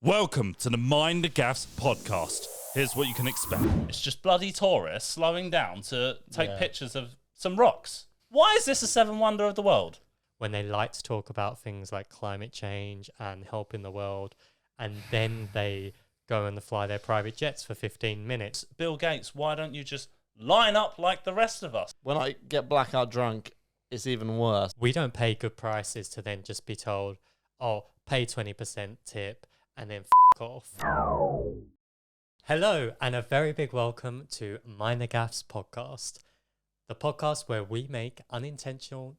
Welcome to the Mind The Gaffes podcast. Here's what you can expect. It's just bloody tourists slowing down to take pictures of some rocks. Why is this a seven wonder of the world? When they like to talk about things like climate change and helping the world, and then they go and fly their private jets for 15 minutes. Bill Gates, why don't you just line up like the rest of us? When I get blackout drunk, it's even worse. We don't pay good prices to then just be told, oh, pay 20% tip and then off. Hello, and a very big welcome to Mind The Gaffes podcast, the podcast where we make unintentional...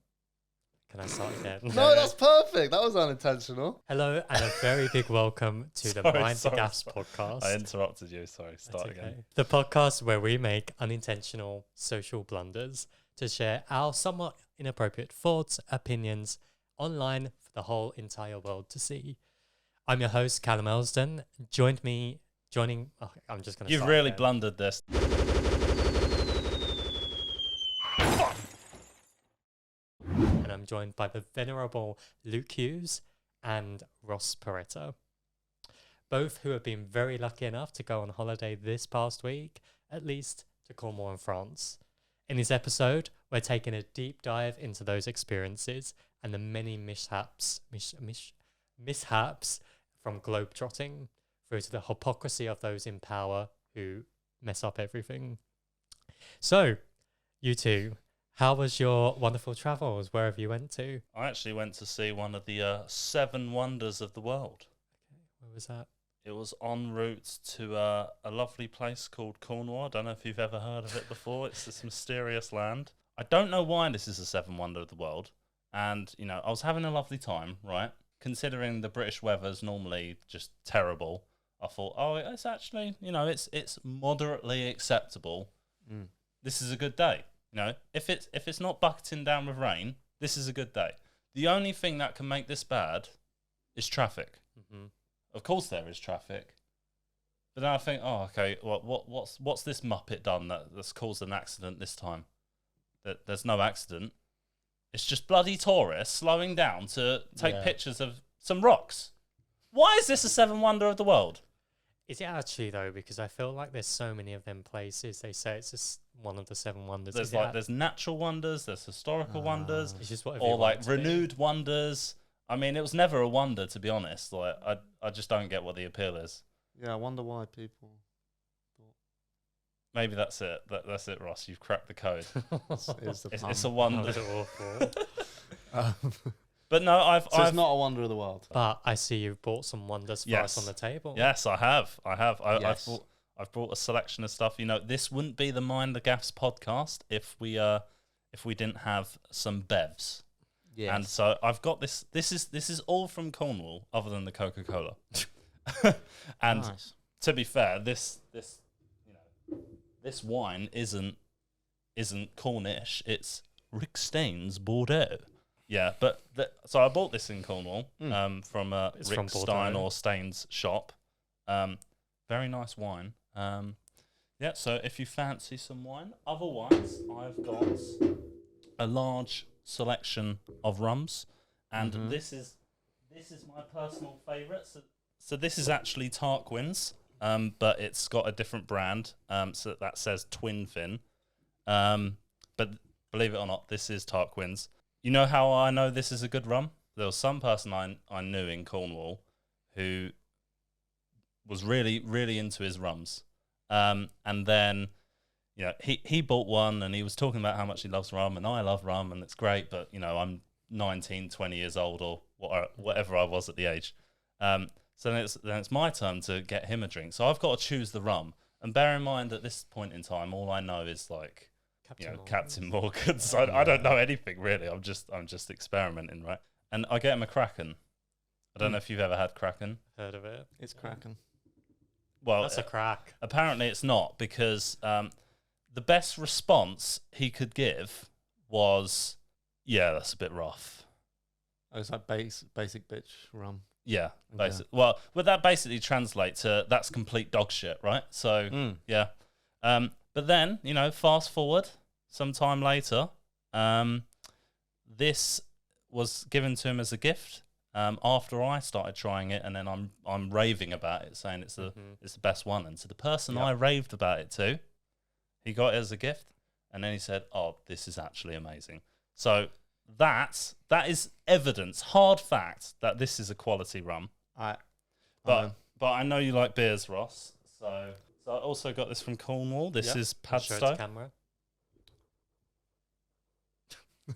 Can I start again? No, that's perfect. That was unintentional. Hello, and a very big welcome to the Mind The Gaffes podcast. I interrupted you. Sorry, start again. The podcast where we make unintentional social blunders to share our somewhat inappropriate thoughts, opinions online for the whole entire world to see. I'm your host, Callum. I'm just going to You've really blundered this. And I'm joined by the venerable Luke Hughes and Ross Pareto, both who have been very lucky enough to go on holiday this past week, at least to Cornwall and France. In this episode, we're taking a deep dive into those experiences and the many mishaps from globetrotting through to the hypocrisy of those in power who mess up everything. So, you two, how was your wonderful travels, wherever you went to? I actually went to see one of the seven wonders of the world. Okay, where was that? It was en route to a lovely place called Cornwall. I don't know if you've ever heard of it before. It's this mysterious land. I don't know why this is a seven wonder of the world. And, you know, I was having a lovely time, right? Considering the British weather's normally just terrible, I thought, oh, it's actually, you know, it's moderately acceptable. This is a good day. You know, if it's not bucketing down with rain, this is a good day. The only thing that can make this bad is traffic. Mm-hmm. Of course there is traffic. But then I think, oh, okay, what's this muppet done that's caused an accident this time? That there's no accident. It's just bloody tourists slowing down to take pictures of some rocks. Why is this a seven wonder of the world? Is it actually, though? Because I feel like there's so many of them places. They say it's just one of the seven wonders. There's natural wonders, there's historical wonders, it's just whatever or you want like it to be. renewed wonders. I mean, it was never a wonder, to be honest. Like, I just don't get what the appeal is. Yeah, I wonder why people... Maybe that's it. That's it, Ross. You've cracked the code. It's a That wonder. was awful. But no, I've it's not a wonder of the world. But I see you've brought some wonders for us on the table. Yes, I have. Yes. I've brought a selection of stuff. You know, this wouldn't be the Mind The Gaffes podcast if we didn't have some bevs. Yes. And so I've got this. This is all from Cornwall, other than the Coca-Cola. And Nice. to be fair, this wine isn't Cornish. It's Rick Steins Bordeaux. Yeah, but so I bought this in Cornwall from It's Rick from Stein Bordeaux. or Staines shop. Very nice wine. Yeah, so if you fancy some wine, otherwise I've got a large selection of rums, and this is my personal favourite. So this is actually Tarquin's, but it's got a different brand. So that says Twin Fin. But believe it or not, this is Tarquin's. You know how I know this is a good rum? There was some person I knew in Cornwall who was really, really into his rums. And then, you know, he bought one and he was talking about how much he loves rum, and I love rum and it's great, but, you know, I'm 19, 20 years old or whatever I was at the age. So then it's my turn to get him a drink. So I've got to choose the rum. And bear in mind, at this point in time, all I know is like, Captain Morgan's. I don't know anything really. I'm just experimenting, right? And I get him a Kraken. I don't know if you've ever had Kraken. Heard of it? It's cracking. Well, That's a crack. apparently it's not, because the best response he could give was, "Yeah, that's a bit rough." Oh, it's like basic bitch rum. Yeah, Okay. Well, would that basically translate to that's complete dog shit, right? So yeah. But then, you know, fast forward some time later, this was given to him as a gift after I started trying it, and then I'm raving about it, saying it's the best one. And to the person I raved about it to, he got it as a gift, and then he said, "Oh, this is actually amazing." So that is evidence, hard fact, that this is a quality rum. But I know you like beers, Ross. So I also got this from Cornwall. This is Padstow. Camera.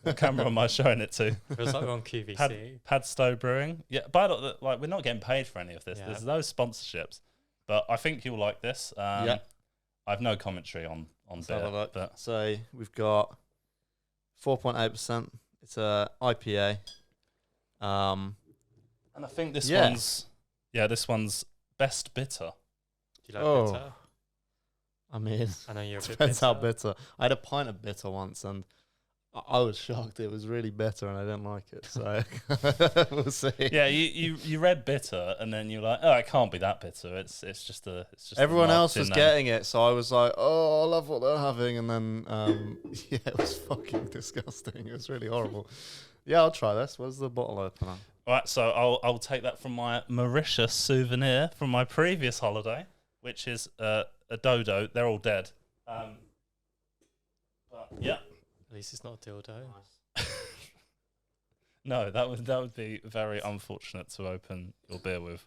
What camera am I showing it to? Feels like we're on QVC. Padstow Brewing. Yeah, but like we're not getting paid for any of this. Yeah. There's no sponsorships. But I think you'll like this. I have no commentary on beer. But so we've got 4.8%. It's a IPA. And I think this one's best bitter. Do you like bitter? I mean, I know you're a bit depends bitter. how bitter. I had a pint of bitter once, and I was shocked. It was really bitter, and I didn't like it. So we'll see. Yeah, you read bitter, and then you're like, oh, it can't be that bitter. It's just Everyone else was name. getting it, so I was like, oh, I love what they're having, and then it was fucking disgusting. It was really horrible. Yeah, I'll try this. Where's the bottle opener? All right, so I'll take that from my Mauritius souvenir from my previous holiday, which is a dodo. They're all dead. But yeah. At least it's not a dildo. No, that would be very unfortunate to open your beer with.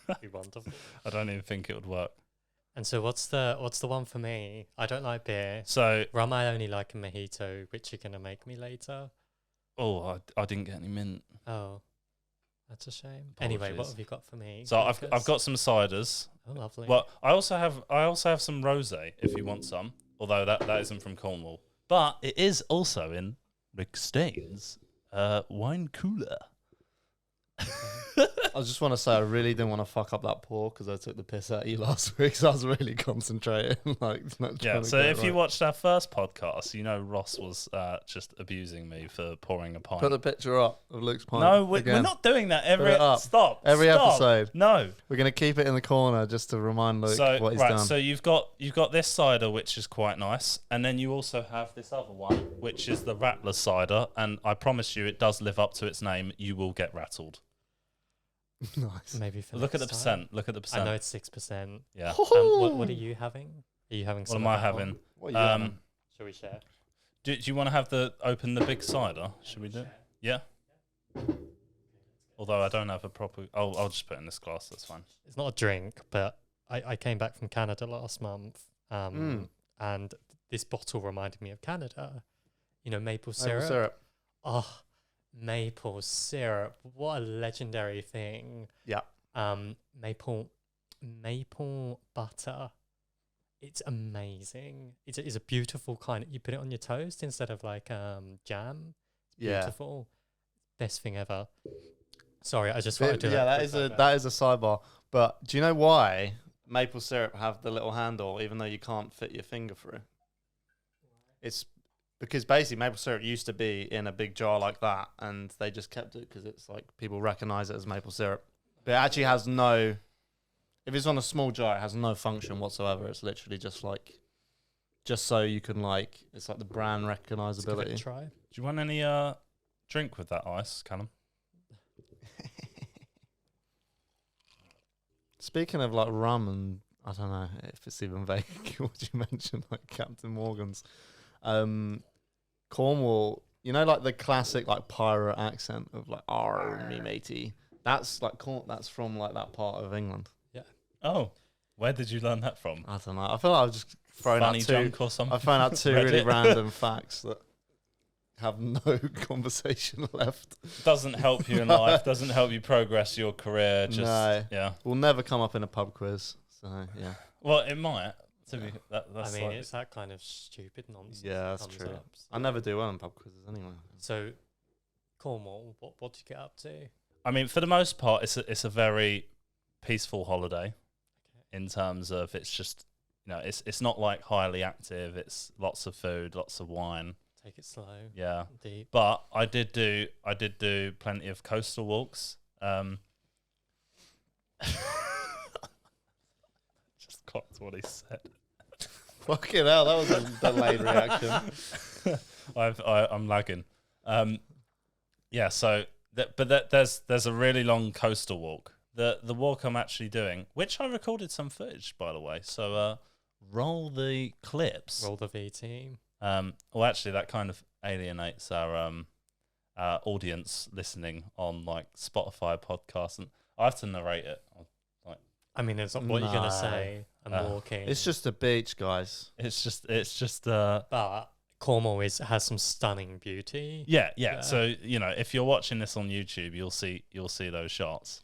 That'd be wonderful. I don't even think it would work. And so what's the one for me? I don't like beer. So Rum I only like a mojito, which you're gonna make me later. I didn't get any mint. Oh, that's a shame. Anyway, what Apologies. have you got for me? So I've got some ciders. Oh, lovely. Well, I also have some rosé if you want some. Although that isn't from Cornwall, but it is also in Rick Staines' wine cooler. I just want to say I really didn't want to fuck up that pour because I took the piss out of you last week, so I was really concentrating. So if you watched our first podcast, you know Ross was just abusing me for pouring a pint. put the picture up of Luke's pint. No, we're not doing that every it up. stop. Every episode. No. We're gonna keep it in the corner just to remind Luke what he's done. So you've got this cider which is quite nice, and then you also have this other one which is the Rattler cider, and I promise you it does live up to its name. You will get rattled. Nice. Maybe for Look at the next time. percent. Look at the percent. I know it's 6%. Yeah. What are you having? Are you having What some? am I of that having? one? What are you having? Shall we share? Do you want to have open the big cider? Should we do it? Yeah. Although I don't have a proper. I'll just put it in this glass. That's fine. It's not a drink, but I came back from Canada last month, and this bottle reminded me of Canada. You know, maple syrup. Oh, maple syrup! What a legendary thing. Yeah. Maple butter. It's amazing. It's a beautiful kind. You put it on your toast instead of like jam. Yeah. Beautiful. Best thing ever. Sorry, I just wanted to do Yeah, that. that is a sidebar. But do you know why maple syrup have the little handle, even though you can't fit your finger through? It's because basically maple syrup used to be in a big jar like that, and they just kept it because it's like people recognize it as maple syrup. But it actually has no. If it's on a small jar, it has no function whatsoever. It's literally just so you can it's like the brand Let's give it a recognizability. try. Do you want any drink with that ice, Callum? Speaking of like rum and I don't know if it's even vague what you mentioned, like Captain Morgan's. Cornwall, you know, like the classic like pirate accent of like "Arr, me matey." That's like that's from like that part of England. Oh, where did you learn that from? I don't know. I feel like I've just thrown Funny out two. junk or something? I found out two Reddit. really random facts that have no conversation left. Doesn't help you in life. Doesn't help you progress your career. Just No. yeah. Will never come up in a pub quiz. So yeah. Well, it might. To be that's I mean, like- it's that kind of stupid nonsense. Yeah, that's that comes true. up. I never do well in pub quizzes anyway. So, Cornwall, what do you get up to? I mean, for the most part, it's a very peaceful holiday. In terms of it's just it's not like highly active. It's lots of food, lots of wine. Take it slow. Yeah. Deep. But I did do plenty of coastal walks. Just clocked what he said. Fucking hell, that was a delayed reaction. I'm lagging. Yeah, so There's a really long coastal walk. The walk I'm actually doing, which I recorded some footage, by the way. So roll the clips. Roll the VT. Well, actually, that kind of alienates our audience listening on like Spotify podcasts, and I have to narrate it. I mean, it's not what you're gonna No. say. I'm walking. It's just a beach, guys. It's just But Cornwall has some stunning beauty. yeah. Yeah. So if you're watching this on YouTube, you'll see those shots.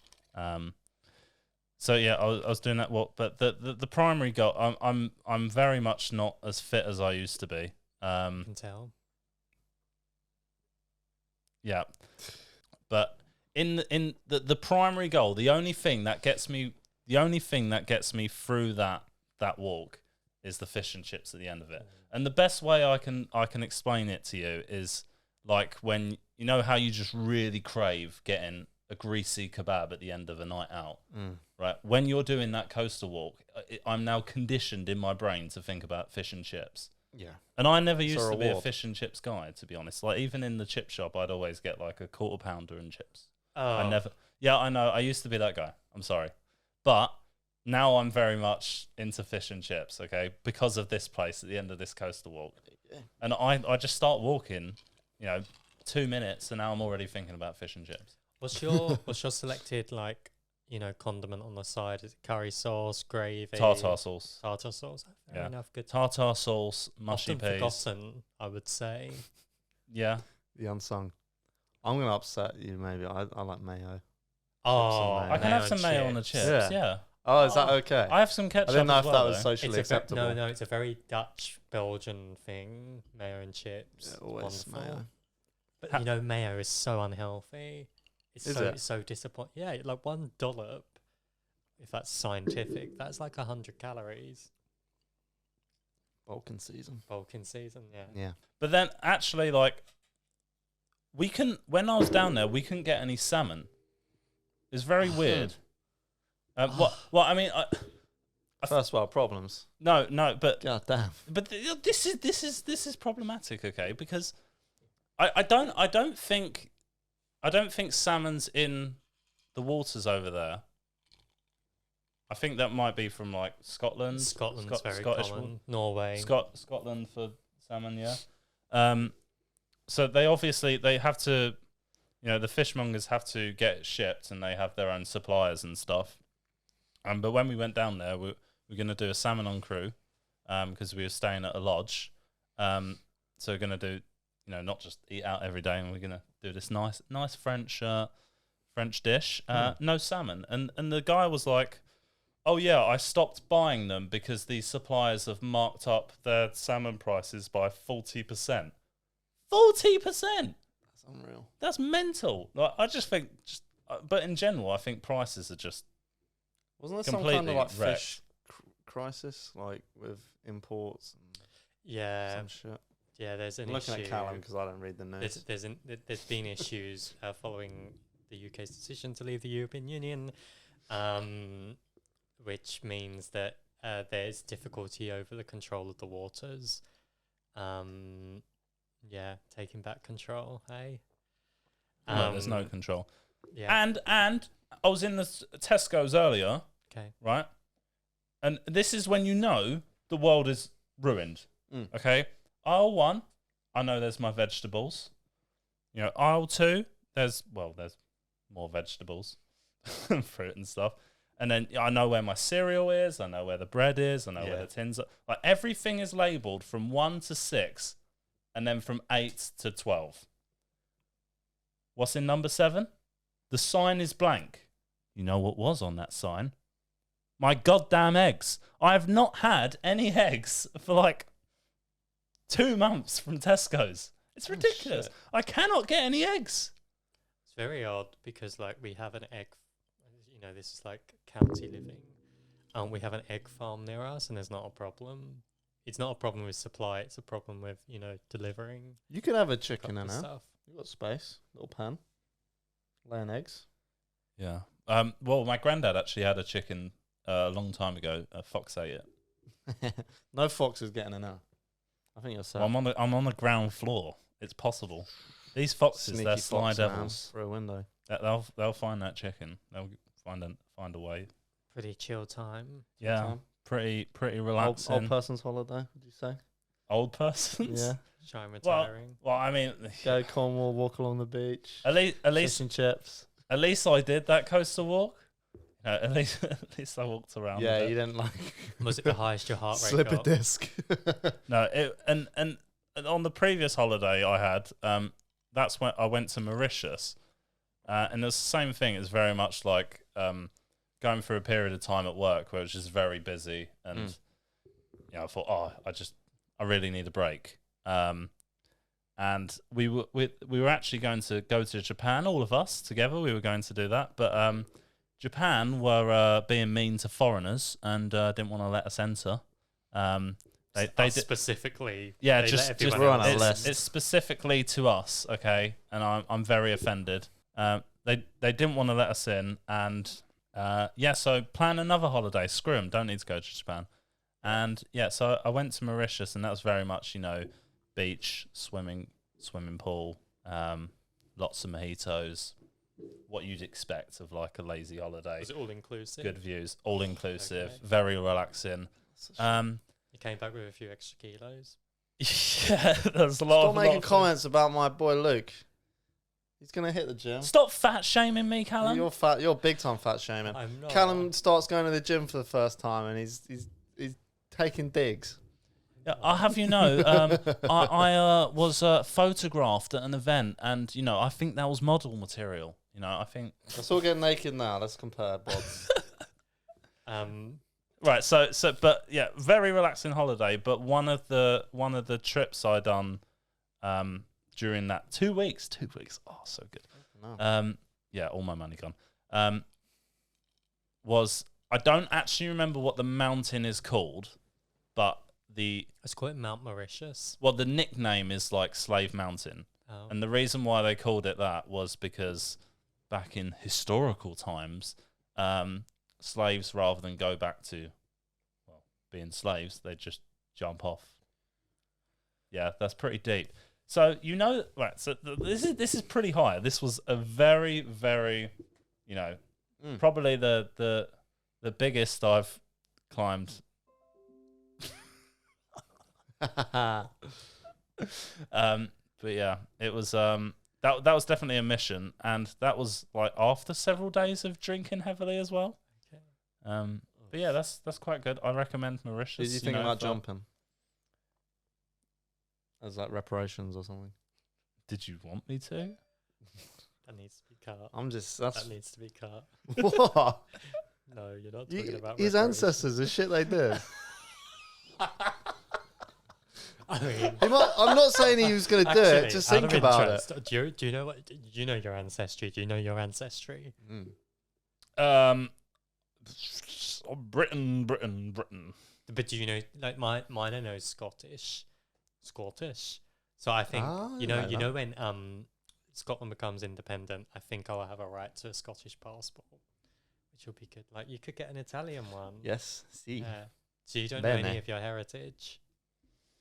So yeah, I was doing that walk, but the primary goal, I'm very much not as fit as I used to be. You can tell. Yeah, but in the primary goal, the only thing that gets me through that walk is the fish and chips at the end of it. And the best way I can explain it to you is like when you know how you just really crave getting a greasy kebab at the end of a night out, right? When you're doing that coastal walk, I'm now conditioned in my brain to think about fish and chips. Yeah. And I never used a to be a reward. fish and chips guy, to be honest. Like even in the chip shop, I'd always get like a quarter pounder and chips. Oh, I never. Yeah, I know. I used to be that guy. I'm sorry, but now I'm very much into fish and chips. Okay, because of this place at the end of this coastal walk, and I just start walking, 2 minutes, and now I'm already thinking about fish and chips. what's your selected condiment on the side? Is it curry sauce, gravy, Tartar sauce. Tartar sauce. Fair Yeah. enough. Good. Tartar sauce, mushy Often peas. forgotten, I would say. Yeah. The unsung. I'm gonna upset you. Maybe I like mayo. Oh, mayo. I can have some and mayo on the chips. chips. Yeah. Yeah. Oh, is that Oh, okay? I have some ketchup. I didn't know as if well, that was though. socially acceptable. No, it's a very Dutch Belgian thing. Mayo and chips. Yeah, always Wonderful. mayo. But mayo is so unhealthy. It's Is so it? so disappointing. Yeah, like one dollop, if that's scientific, that's like 100 calories. Balkan season. Balkan season, yeah. Yeah. But then actually, like, when I was down there, we couldn't get any salmon. It's very weird. Well, I mean, First world problems. no, but God damn. this is problematic, okay? Because I don't think salmon's in the waters over there. I think that might be from like Scotland. Scotland's very Scottish common. Norway. Scotland for salmon, yeah. So they have to, the fishmongers have to get it shipped, and they have their own suppliers and stuff. But when we went down there, we're going to do a salmon on crew, because we were staying at a lodge. So we're going to do, not just eat out every day, and we're going to do this nice French dish. No salmon, and the guy was like, "Oh yeah, I stopped buying them because these suppliers have marked up their salmon prices by 40%. 40%. That's unreal. That's mental. Like I just think, but in general, I think prices are just Wasn't there some kind completely of like wrecked. fish crisis, like with imports and Yeah, some shit? yeah. There's an I'm looking issue. at Callum because I don't read the news. There's been issues following the UK's decision to leave the European Union, which means that there's difficulty over the control of the waters. Yeah, taking back control. Hey, no, there's no control. Yeah. And I was in the Tesco's earlier, Okay. right? And this is when the world is ruined. Okay, aisle 1, I know there's my vegetables. Aisle 2, there's more vegetables, fruit and stuff. And then I know where my cereal is. I know where the bread is. I know where the tins are. Like everything is labelled from 1 to 6, and then from 8 to 12. What's in number 7? The sign is blank. You know what was on that sign? My goddamn eggs. I have not had any eggs for like 2 months from Tesco's. It's ridiculous. shit. I cannot get any eggs. It's very odd because we have an egg. This is like county living. We have an egg farm near us, and there's not a problem. It's not a problem with supply. It's a problem with delivering. You can have a chicken in proper there. stuff. You got space, little pan, laying eggs. Yeah. Well, my granddad actually had a chicken a long time ago. A fox ate it. No fox is getting in there. I think you're safe. Well, I'm on the ground floor. It's possible. These foxes, Sneaky they're sly fox man devils. through a window. They'll find that chicken. They'll find a way. Pretty chill time. Yeah, Time. pretty Old relaxing. person's holiday, would you say? Old persons. Yeah. Shine Well, retiring. well, I mean, Go Cornwall, walk along the beach. at least Fish and chips. At least I did that coastal walk. You know, at least I walked around. Yeah, a bit. you didn't like Was it the highest your heart rate slip a got? disc. No, and on the previous holiday I had, that's when I went to Mauritius, and it was the same thing. It's very much like going through a period of time at work where it was just very busy, and I thought, I really need a break. And we were actually going to go to Japan, all of us together. We were going to do that, but Japan were being mean to foreigners and didn't want to let us enter. They did specifically. Yeah, they just let everyone we're on else a in. list. it's specifically to us, okay, and I'm very offended. They didn't want to let us in, and so plan another holiday. Screw them, don't need to go to Japan. And so I went to Mauritius, and that was very much beach, swimming pool, lots of mojitos, what you'd expect of like a lazy holiday. Was it all inclusive? Good views, all inclusive, Okay. very relaxing. You came back with a few extra kilos. Yeah, there's a lot Stop of making comments about my boy Luke. He's gonna hit the gym. Stop fat shaming me, Callum. You're fat. You're big time fat shaming. I'm not. Callum starts going to the gym for the first time, and he's taking digs. Yeah, I'll have you know, I was photographed at an event, and I think that was model material. I think. Let's all get naked now. Let's compare bods. Right, but yeah, very relaxing holiday. But one of the trips I done, during that 2 weeks, oh, so good. No. All my money gone. Was I don't actually remember what the mountain is called, but Let's call it Mount Mauritius. the nickname is like Slave Mountain. Oh. And the reason why they called it that was because back in historical times, slaves, rather than go back to being slaves, they just jump off. Yeah, that's pretty deep. So right? So this is pretty high. This was a very, very, probably the biggest I've climbed. But yeah, it was that was definitely a mission, and that was like after several days of drinking heavily as well. Okay. But yeah, that's quite good. I recommend Mauritius. Did you think about jumping? As like reparations or something? Did you want me to? That needs to be cut. That needs to be cut. What? No, you're not talking about his reparations. ancestors, the shit they did. I mean, I'm not saying he was going to do it. actually, Just out think of about interest, it. Do you know what? Do you know your ancestry? Do you know your ancestry? Britain. But do you know, like mine? I know Scottish. So I think you know when Scotland becomes independent, I think I'll have a right to a Scottish passport, which will be good. Like you could get an Italian one. Yes. See. Yeah. So you don't know any of your heritage.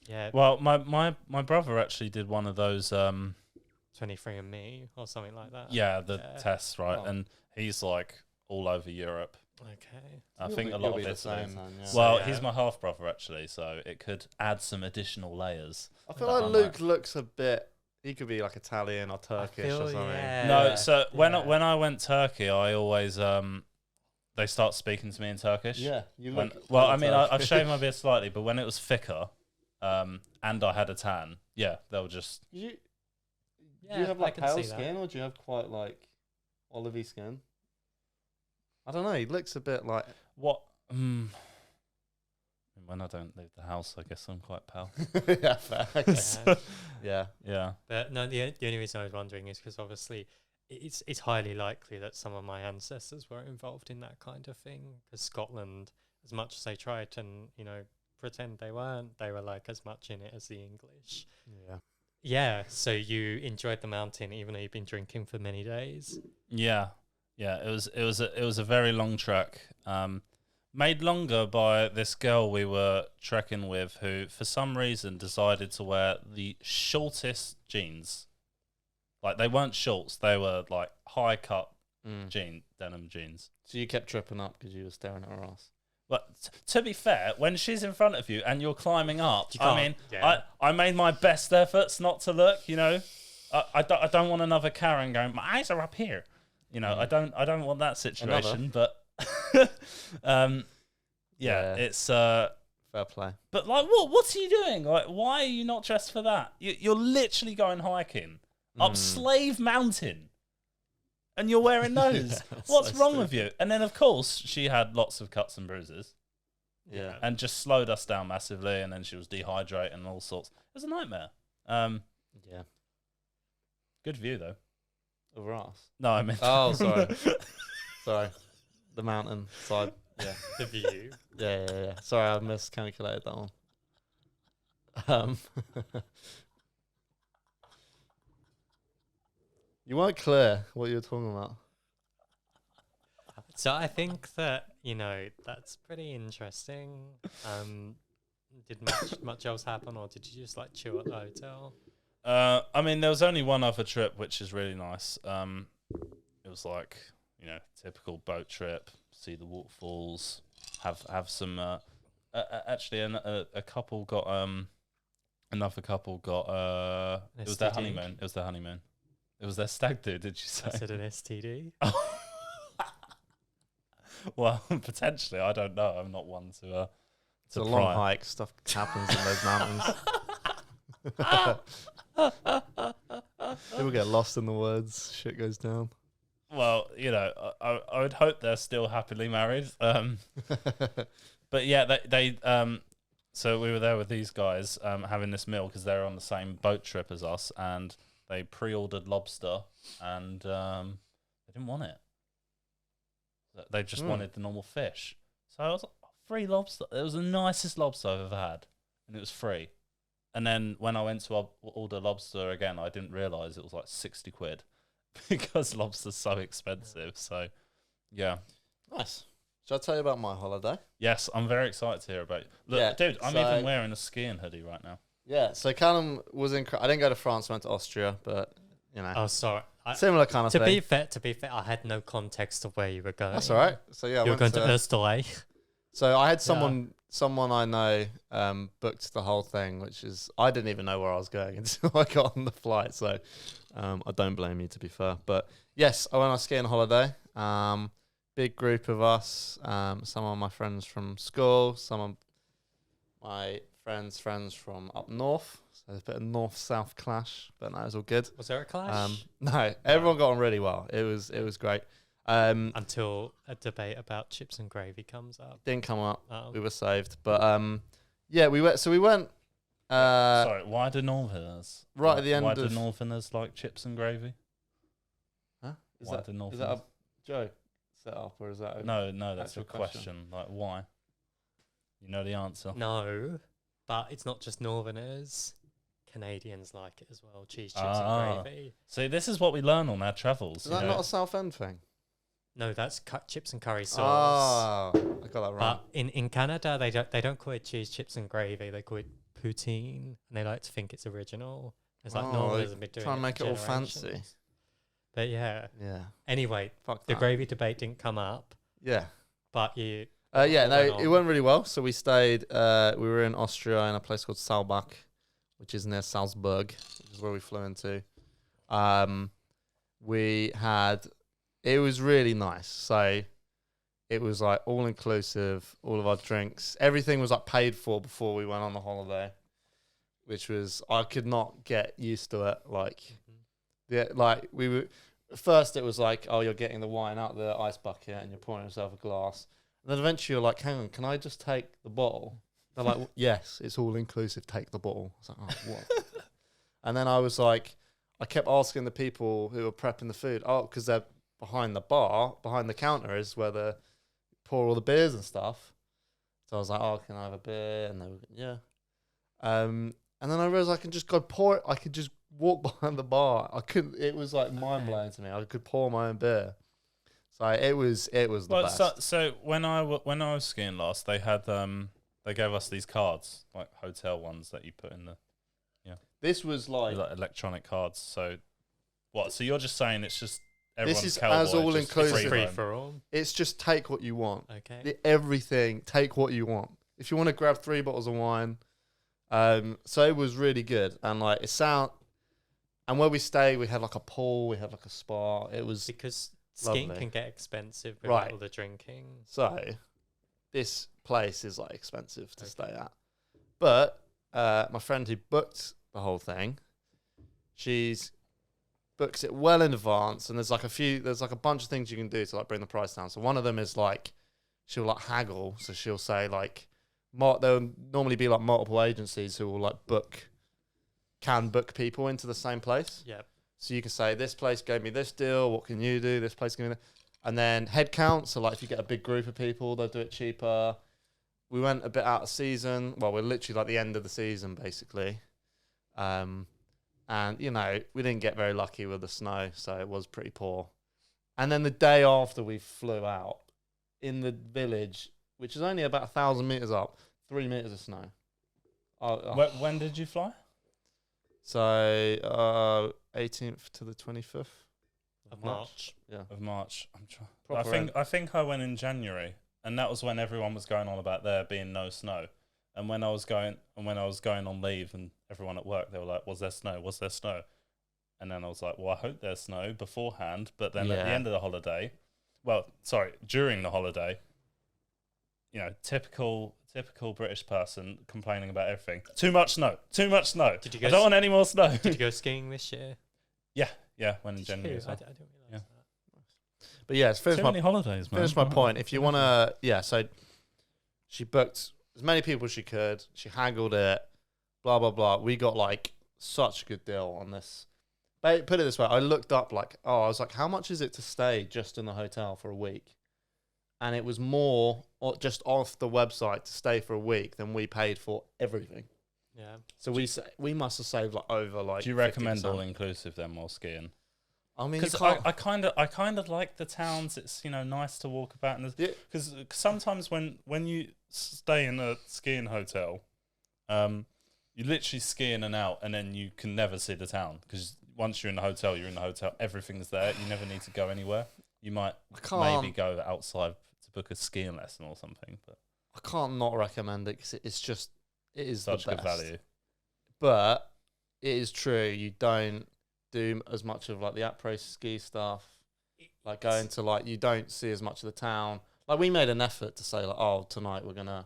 Yeah. Well, my brother actually did one of those 23andMe or something like that. tests, right? Oh. And he's like all over Europe. Okay. I think a lot of it's same. Well, Yeah. he's my half brother actually, so it could add some additional layers. I feel that like I'm Luke looks a bit. He could be like Italian or Turkish or something. No, so when yeah. I went Turkey, I always they start speaking to me in Turkish. Yeah, you When, look. well, I mean, I've shaved my beard slightly, but when it was thicker, and I had a tan, they'll just. Do you Yeah, have I like can pale see that. skin, or do you have quite like olivey skin? I don't know. He looks a bit like. What? When I don't leave the house, I guess I'm quite pale. Yeah, fair. Okay. Yeah. Yeah. Yeah. But no, the only reason I was wondering is because obviously it's highly likely that some of my ancestors were involved in that kind of thing. Because Scotland, as much as they tried to, pretend they weren't, they were like as much in it as the English. Yeah. Yeah. So you enjoyed the mountain even though you've been drinking for many days. Yeah. It was a very long trek. Made longer by this girl we were trekking with, who for some reason decided to wear the shortest jeans Like they weren't shorts; they were like high cut Mm. denim jeans. So you kept tripping up because you were staring at her ass. But to be fair, when she's in front of you and you're climbing up, You I mean, can't- yeah. I made my best efforts not to look. You know, I don't want another Karen going. My eyes are up here. You know, I don't want that situation. But Yeah. it's Fair play. But like, what's he doing? Like, why are you not dressed for that? You're literally going hiking up Slave Mountain, and you're wearing those. What's so wrong stupid. with you? And then, of course, she had lots of cuts and bruises, Yeah. and just slowed us down massively. And then she was dehydrated and all sorts. It was a nightmare. Yeah. Good view though. Of her ass. No, I meant. Oh, sorry. Sorry. The mountain side. Yeah. The view. Yeah. Sorry, I miscalculated that one. You weren't clear what you were talking about. So I think that, that's pretty interesting. Did much else happen, or did you just like chill at the hotel? I mean, there was only one other trip, which is really nice. It was like, typical boat trip, see the waterfalls, have some. Actually, a couple got another couple got it was their STD? honeymoon. It was their honeymoon. It was their stag do. Did you say? I said an STD. Well, potentially. I don't know. I'm not one to. It's a long hike. Stuff happens in those mountains. People get lost in the woods. Shit goes down. Well, I would hope they're still happily married. But yeah, they so we were there with these guys having this meal because they're on the same boat trip as us, and they pre-ordered lobster, and they didn't want it. They just wanted the normal fish. So I was like, free lobster. It was the nicest lobster I've ever had, and it was free. And then when I went to order lobster again, I didn't realise it was like 60 quid because lobster's so expensive. So, yeah. Nice. Shall I tell you about my holiday? Yes, I'm very excited to hear about it. Look, Yeah, dude, I'm so- even wearing a skiing hoodie right now. Yeah. So Callum was in. I didn't go to France. I went to Austria, but Oh, sorry. similar kind of To thing. be fair, I had no context of where you were going. That's all right. So yeah, I You were went going to Österleigh. So I had someone I know booked the whole thing, which is I didn't even know where I was going until I got on the flight. So I don't blame you, to be fair. But yes, I went on a skiing holiday. Big group of us. Some of my friends from school. Some of my friends from up north. So there's a bit of north-south clash, but no, it was all good. Was there a clash? No, everyone got on really well. It was great. Until a debate about chips and gravy comes up. Didn't come up. Oh. We were saved, but yeah, we went. So we went. Sorry, why do Northerners? Right at the end Why of- do Northerners like chips and gravy? Huh? Is Why that do is Northerners? that a joke set up or is that a No, that's a actual question? question. Like, why? You know the answer. No, but it's not just Northerners. Canadians like it as well. Cheese, chips, Ah. and gravy. See, this is what we learn on our travels. Is you that know? not a South End thing? No, that's chips and curry sauce. Oh, I got that wrong. But in Canada, they don't call it cheese, chips, and gravy. They call it poutine, and they like to think it's original. It's like Oh, Northerners they have been doing try and it make for it all fancy. generations. But yeah. Yeah. Anyway, Fuck the that. gravy debate didn't come up, Yeah. but you. Yeah. what No, went it on? went really well. So we stayed. We were in Austria in a place called Saalbach, which is near Salzburg, which is where we flew into. We had. It was really nice. So it was like all inclusive, all of our drinks, everything was like paid for before we went on the holiday, which was I could not get used to it. Like, yeah, like we were first. It was like, oh, you're getting the wine out of the ice bucket and you're pouring yourself a glass. And then eventually you're like, hang on, can I just take the bottle? They're like, yes, it's all inclusive. Take the bottle. I was like, oh, what? And then I was like, I kept asking the people who were prepping the food, oh, because they're behind the bar, behind the counter is where they pour all the beers and stuff. So I was like, oh, can I have a beer? And they were, yeah. And then I realized I can just go pour it. I could just walk behind the bar. I couldn't. It was like mind blowing to me. I could pour my own beer. So it was the Well, best. so when I was skiing last, they had they gave us these cards, like hotel ones that you put in the This was like electronic cards. So What? So you're just saying it's just This everyone's is cowboy, as all just inclusive. Free for all. It's just take what you want. Okay. Everything, take what you want. If you want to grab 3 bottles of wine, so it was really good. And like and where we stayed, we had like a pool, we had like a spa. It was Because skiing lovely. can get expensive with Right. all the drinking. So this place is like expensive to stay at. But my friend who booked the whole thing, she's books it well in advance, and there's like a bunch of things you can do to like bring the price down. So one of them is like she'll like haggle. So she'll say like there'll normally be like multiple agencies who will like can book people into the same place. Yeah. So you can say, this place gave me this deal, what can you do? This place gave me that. And then head count, so like if you get a big group of people, they'll do it cheaper. We went a bit out of season. Well, we're literally like the end of the season, basically. And, you know, we didn't get very lucky with the snow, so it was pretty poor. And then the day after we flew out, in the village, which is only about 1,000 metres up, 3 metres of snow. When did you fly? So 18th to the 25th Of March. Yeah. Of March. I'm trying. Proper I think I went in January, and that was when everyone was going on about there being no snow. And when I was going on leave, and everyone at work, they were like, "Was there snow? Was there snow?" And then I was like, "Well, I hope there's snow beforehand." But then at the end of the holiday, during the holiday, you know, typical British person complaining about everything. Too much snow. Too much snow. Did you go I don't want any more snow. Did you go skiing this year? Yeah, went in January as I well. didn't realise Yeah. that. But yeah, it's Too many holidays, man. finish my point. If you want to, so she booked as many people as she could. She haggled it, blah, blah, blah. We got like such a good deal on this. But put it this way, I looked up I was like, how much is it to stay just in the hotel for a week? And it was more just off the website to stay for a week than we paid for everything. Yeah. So we must have saved like over like. Do you recommend 50%. all inclusive then while skiing? I mean, Because I kind of like the towns. It's, you know, nice to walk about, and because sometimes when you stay in a skiing hotel, you literally ski in and out, and then you can never see the town because once you're in the hotel, you're in the hotel. Everything's there. You never need to go anywhere. You might maybe go outside to book a skiing lesson or something, but I can't not recommend it because it is such the good best. value. But it is true, you don't do as much of like the après ski stuff. Like going to like, you don't see as much of the town. Like we made an effort to say like, oh, tonight we're gonna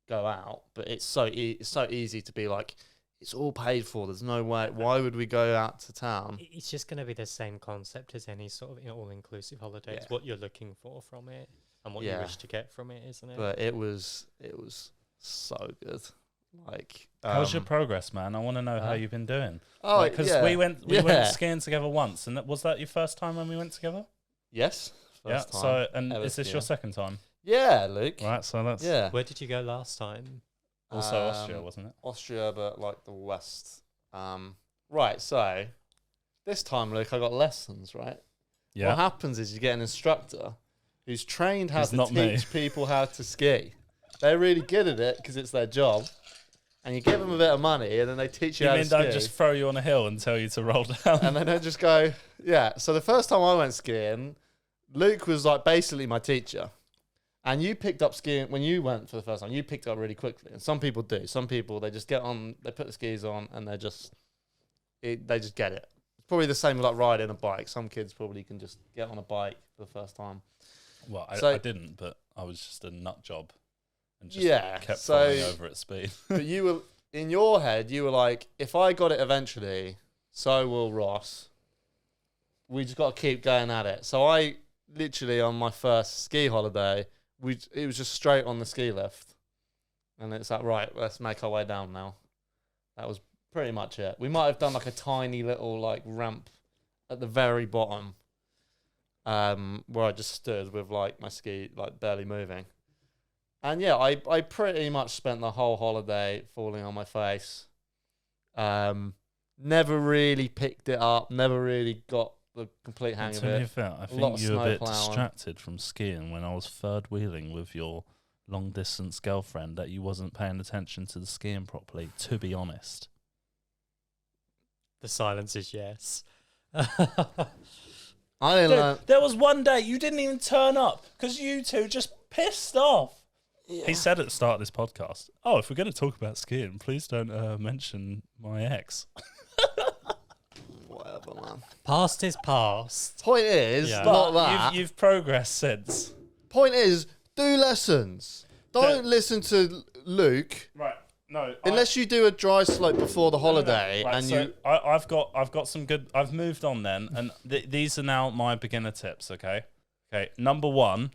go out, but it's so easy to be like, it's all paid for. There's no way. Why would we go out to town? It's just going to be the same concept as any sort of all-inclusive holiday. It's what you're looking for from it and what you wish to get from it, isn't it? But it was so good. Like, How's your progress, man? I want to know how you've been doing. Oh, because we went skiing together once, and was that your first time when we went together? Yes. First time. So is this your second time? Yeah, Luke. Right, so that's Where did you go last time? also Austria, wasn't it? Austria, but like the west. Right, so this time, Luke, I got lessons, right? Yeah. What happens is you get an instructor who's trained how to teach people how to ski. They're really good at it because it's their job. And you give them a bit of money and then they teach you how to ski. Don't just throw you on a hill and tell you to roll down? And they don't just go, yeah. So the first time I went skiing, Luke was like basically my teacher. And you picked up skiing, when you went for the first time, you picked it up really quickly. And some people do. Some people, they just get on, they put the skis on and they just get it. It's probably the same like riding a bike. Some kids probably can just get on a bike for the first time. Well, I didn't, but I was just a nut job. And just kept so, flying over at speed. But you were, in your head, you were like, if I got it eventually, so will Ross. We just got to keep going at it. So I literally, on my first ski holiday, it was just straight on the ski lift. And it's like, right, let's make our way down now. That was pretty much it. We might have done like a tiny little like ramp at the very bottom, where I just stood with like my ski like barely moving. And yeah, I pretty much spent the whole holiday falling on my face. Never really picked it up. Never really got the complete hang of it. I think you were a bit distracted from skiing when I was third wheeling with your long distance girlfriend that you wasn't paying attention to the skiing properly, to be honest. The silence is yes. I didn't learn. There was one day you didn't even turn up because you two just pissed off. Yeah. He said at the start of this podcast, "Oh, if we're going to talk about skiing, please don't mention my ex." Whatever, man. Past is past. Point is, Yeah. not But that. you've progressed since. Point is, do lessons. Don't listen to Luke Right. No. unless you do a dry slope before the holiday Right, and so you. I've got some good. I've moved on then, and these are now my beginner tips. Okay. Number one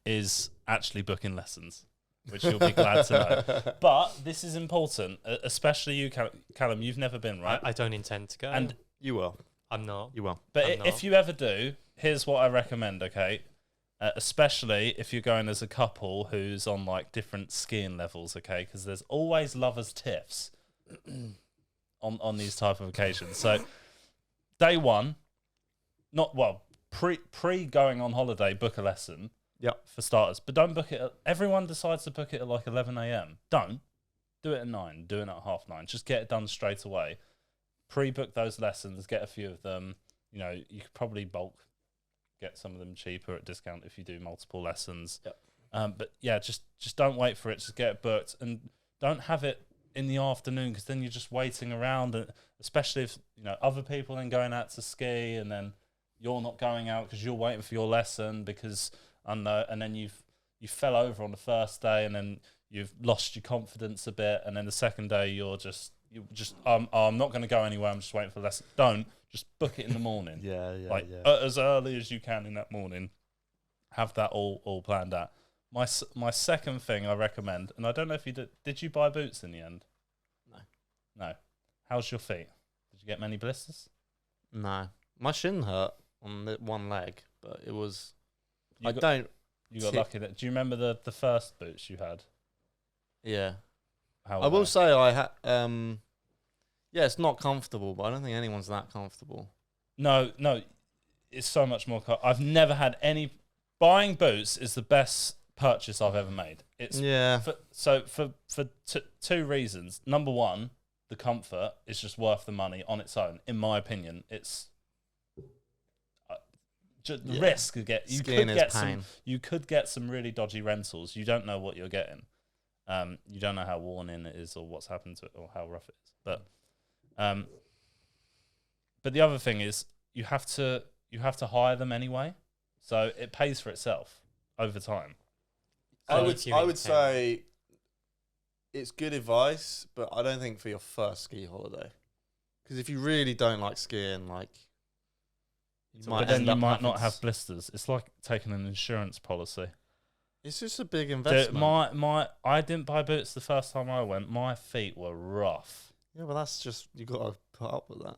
is actually booking lessons, which you'll be glad to know. But this is important, especially you, Callum. You've never been, right? I don't intend to go. And You will. I'm not. You will. but I'm if not. you ever do, here's what I recommend. Okay. Especially if you're going as a couple who's on like different skiing levels, okay? Because there's always lovers' tiffs on these type of occasions. So day one, pre going on holiday, book a lesson. Yep. For starters, but don't book it. Everyone decides to book it at like 11 a.m. Don't do it at 9. Do it at 9:30. Just get it done straight away. Pre-book those lessons. Get a few of them. You know, you could probably bulk get some of them cheaper at discount if you do multiple lessons. Yep. But yeah, just don't wait for it. Just get it booked and don't have it in the afternoon because then you're just waiting around. And especially if other people then going out to ski and then you're not going out because you're waiting for your lesson because and then you fell over on the first day and then you've lost your confidence a bit and then the second day you're just I'm not going to go anywhere. I'm just waiting for the lesson. Don't. Just book it in the morning. Yeah. As early as you can in that morning. Have that all planned out. My second thing I recommend, and I don't know if you did you buy boots in the end? No. How's your feet? Did you get many blisters? No. My shin hurt on the one leg, but it was. You got lucky. Do you remember the first boots you had? Yeah. How I will say I had. Yeah, it's not comfortable, but I don't think anyone's that comfortable. No, it's so much more. I've never had any. Buying boots is the best purchase I've ever made. It's for two reasons. Number one, the comfort is just worth the money on its own. In my opinion, it's just the risk you could get some really dodgy rentals. You don't know what you're getting. You don't know how worn in it is or what's happened to it or how rough it is. But the other thing is you have to hire them anyway, so it pays for itself over time. I would say it's good advice, but I don't think for your first ski holiday, because if you really don't like skiing, you might not have blisters. It's like taking an insurance policy. It's just a big investment. I didn't buy boots the first time I went. My feet were rough. Yeah, but that's just, you got to put up with that.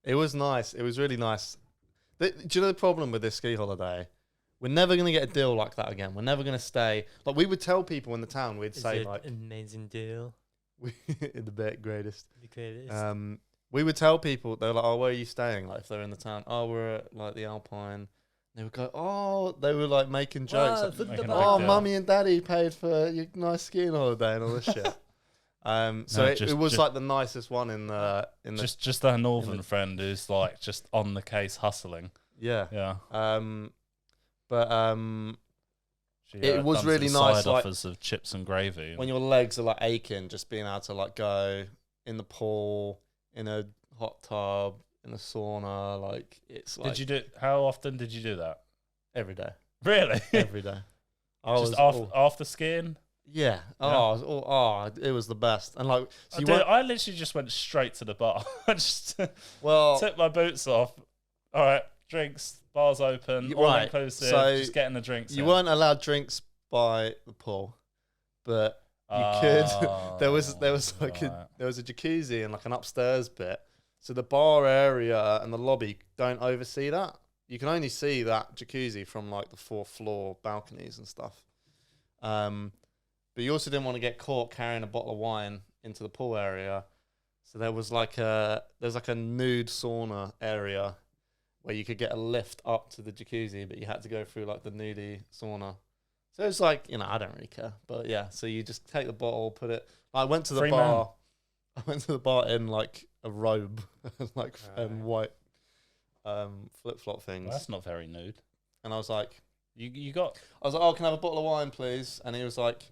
It was nice. It was really nice. Do you know the problem with this ski holiday? We're never going to get a deal like that again. We're never going to stay. Like, we would tell people in the town, we'd say, it like, an amazing deal? in the greatest. The greatest. We would tell people, they were like, oh, where are you staying? Like, if they're in the town, oh, we're at, like, the Alpine. They would go, oh, they were, like, making jokes. Making mummy and daddy paid for your nice skiing holiday and all this shit. It was like the nicest one in the just our northern friend who's like just on the case hustling. Yeah. She, it was done really some nice, side like, offers of chips and gravy. when your legs are like aching, just being able to like go in the pool, in a hot tub, in a sauna, like it's like. How often did you do that? Every day? Really? Every day. After skiing? Yeah. It was the best. And like, so I literally just went straight to the bar. I just took my boots off. All right, drinks, bars open, all inclusive. So just getting the drinks. You weren't allowed drinks by the pool, but you could. there was a jacuzzi and like an upstairs bit. So the bar area and the lobby don't oversee that. You can only see that jacuzzi from like the 4th floor balconies and stuff. But you also didn't want to get caught carrying a bottle of wine into the pool area. So there's like a nude sauna area where you could get a lift up to the jacuzzi, but you had to go through like the nudie sauna. So it's like, I don't really care. But yeah, so you just take the bottle, put it. I went to the bar. I went to the bar in like a robe and like Right. white flip flop things, Well, that's not very nude. and I was like, You got oh, can I have a bottle of wine, please? And he was like,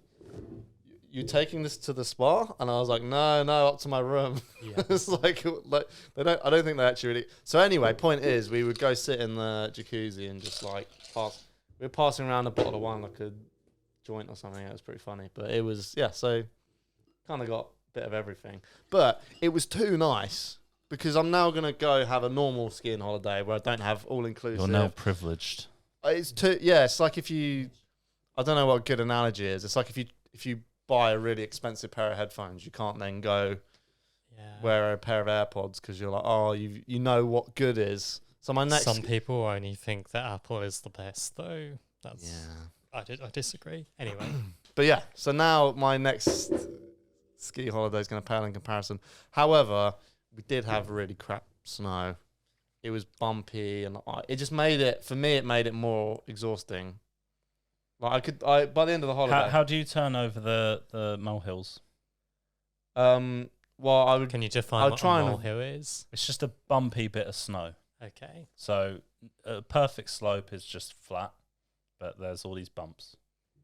you taking this to the spa? And I was like, no, up to my room. Yeah. It's like they don't. I don't think they actually really. So anyway, point is, we would go sit in the jacuzzi and just like pass. We were passing around a bottle of wine like a joint or something. It was pretty funny, but it was So kind of got a bit of everything, but it was too nice because I'm now gonna go have a normal skiing holiday where I don't have all inclusive. you're now privileged. It's too. Yeah, it's like if you. I don't know what a good analogy is. It's like if you buy a really expensive pair of headphones, you can't then go wear a pair of AirPods because you're like, oh, you know what good is. So my next. Some people only think that Apple is the best, though. That's Yeah. I disagree. Anyway, But yeah, so now my next ski holiday is going to pale in comparison. However, we did have really crap snow. It was bumpy, and it just made it, for me, it made it more exhausting. Like by the end of the holiday. How do you turn over the molehills? Well, I would. can you define I'll what try a and- molehill is? It's just a bumpy bit of snow. Okay. So a perfect slope is just flat, but there's all these bumps.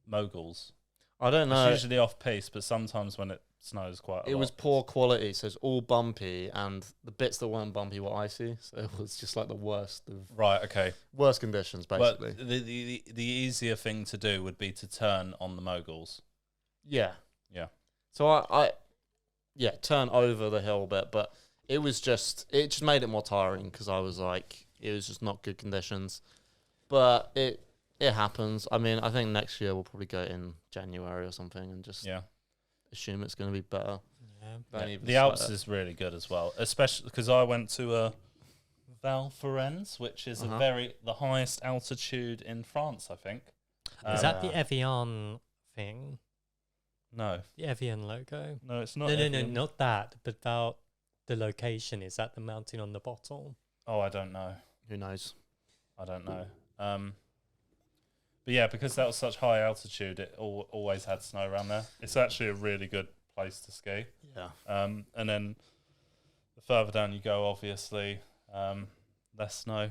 Moguls. I don't know. It's usually off piste, but sometimes when it snows quite a It lot. was poor quality, so it's all bumpy, and the bits that weren't bumpy were icy. So it was just like the worst Right, okay. conditions, basically. But the easier thing to do would be to turn on the moguls. Yeah. Yeah. So I turn over the hill a bit, but it just made it more tiring because I was like, it was just not good conditions. But it happens. I mean, I think next year we'll probably go in January or something and just Yeah. assume it's going to be better. Yeah. Don't even The sweat Alps it. is really good as well, especially because I went to Val Thorens, which is the highest altitude in France, I think. Is that the Yeah. Evian thing? No, The Evian logo? no, it's not. No, Evian. not that. But about the location. Is that the mountain on the bottle? Oh, I don't know. Who knows? I don't know. But yeah, because that was such high altitude, it always had snow around there. It's actually a really good place to ski. Yeah. And then the further down you go, obviously, less snow.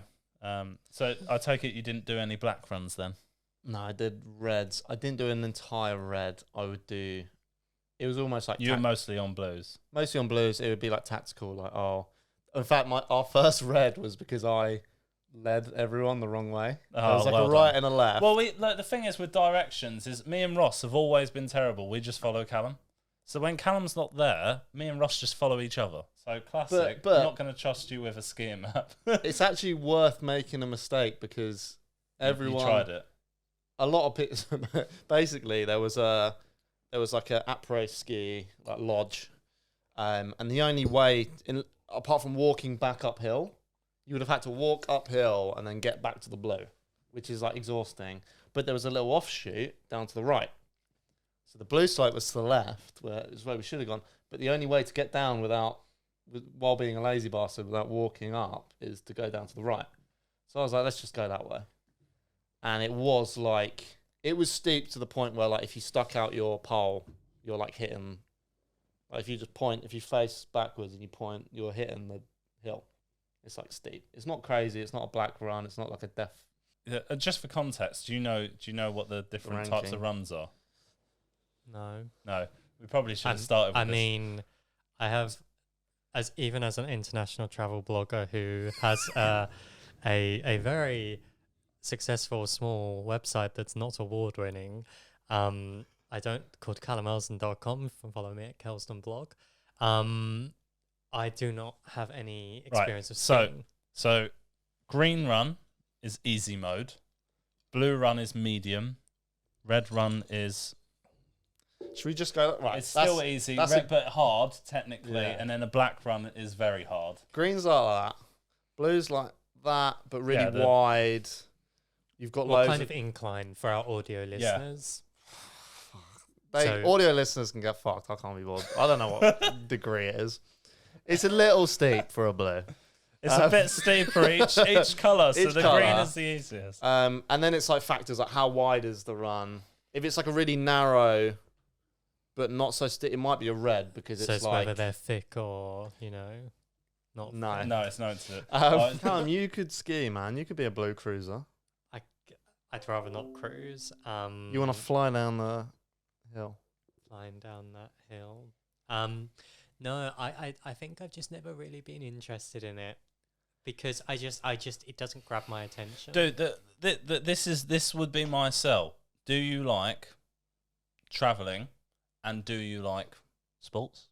So I take it you didn't do any black runs then? No, I did reds. I didn't do an entire red. I would do. It was almost like You were mostly on blues. mostly on blues. It would be like tactical. Like in fact, our first red was because I led everyone the wrong way. There was like well a right done. and a left. Well, the thing is with directions is me and Ross have always been terrible. We just follow Callum. So when Callum's not there, me and Ross just follow each other. So classic. But- I'm not going to trust you with a skiing map. It's actually worth making a mistake because everyone. You tried it. A lot of people. Basically, there was like a après ski like lodge, and the only way apart from walking back uphill, you would have had to walk uphill and then get back to the blue, which is like exhausting. But there was a little offshoot down to the right, so the blue slope was to the left, where is where we should have gone. But the only way to get down while being a lazy bastard without walking up is to go down to the right. So I was like, let's just go that way. And it was steep to the point where like if you stuck out your pole, you're like hitting. Like if you face backwards and you point, you're hitting the hill. It's like steep. It's not crazy. It's not a black run. It's not like a death. Yeah, just for context, do you know what the different types ranking. of runs are? No. No, we probably should have started with I this. mean, I have, as an international travel blogger who has a very successful small website that's not award winning. Called CallumElson.com. You can follow me at Kelston blog. I do not have any experience of skiing. So green run is easy mode, blue run is medium, red run is Should we just go right? it's still easy, that's but hard technically, Yeah. and then a black run is very hard. Greens like that, blues like that, but really Yeah, wide. You've got What loads kind of incline for our audio listeners? audio listeners can get fucked. I can't be bothered. I don't know what degree it is. It's a little steep for a blue. It's a bit steeper each colour, so Each the colour. green is the easiest. And then it's like factors like how wide is the run. If it's like a really narrow but not so sticky. It might be a red because So it's it's like whether they're thick or, not. no. No, it's not to. Callum, you could ski, man. You could be a blue cruiser. I'd rather not cruise. You want to fly down the hill? Flying down that hill. No, I think I've just never really been interested in it because I just it doesn't grab my attention. Dude, this would be my sell. Do you like traveling, and do you like sports?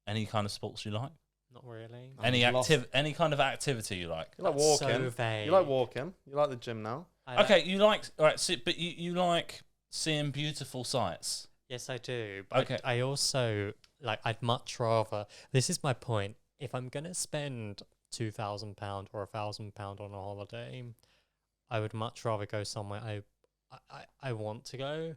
Any kind of sports you like? Not really. Any kind of activity you like? You like That's walking? so vague. You like walking? You like the gym now? Okay, you like but you like seeing beautiful sights. Yes, I do. But Okay. I also like. I'd much rather. This is my point. If I'm gonna spend £2,000 or £1,000 on a holiday, I would much rather go somewhere I want to go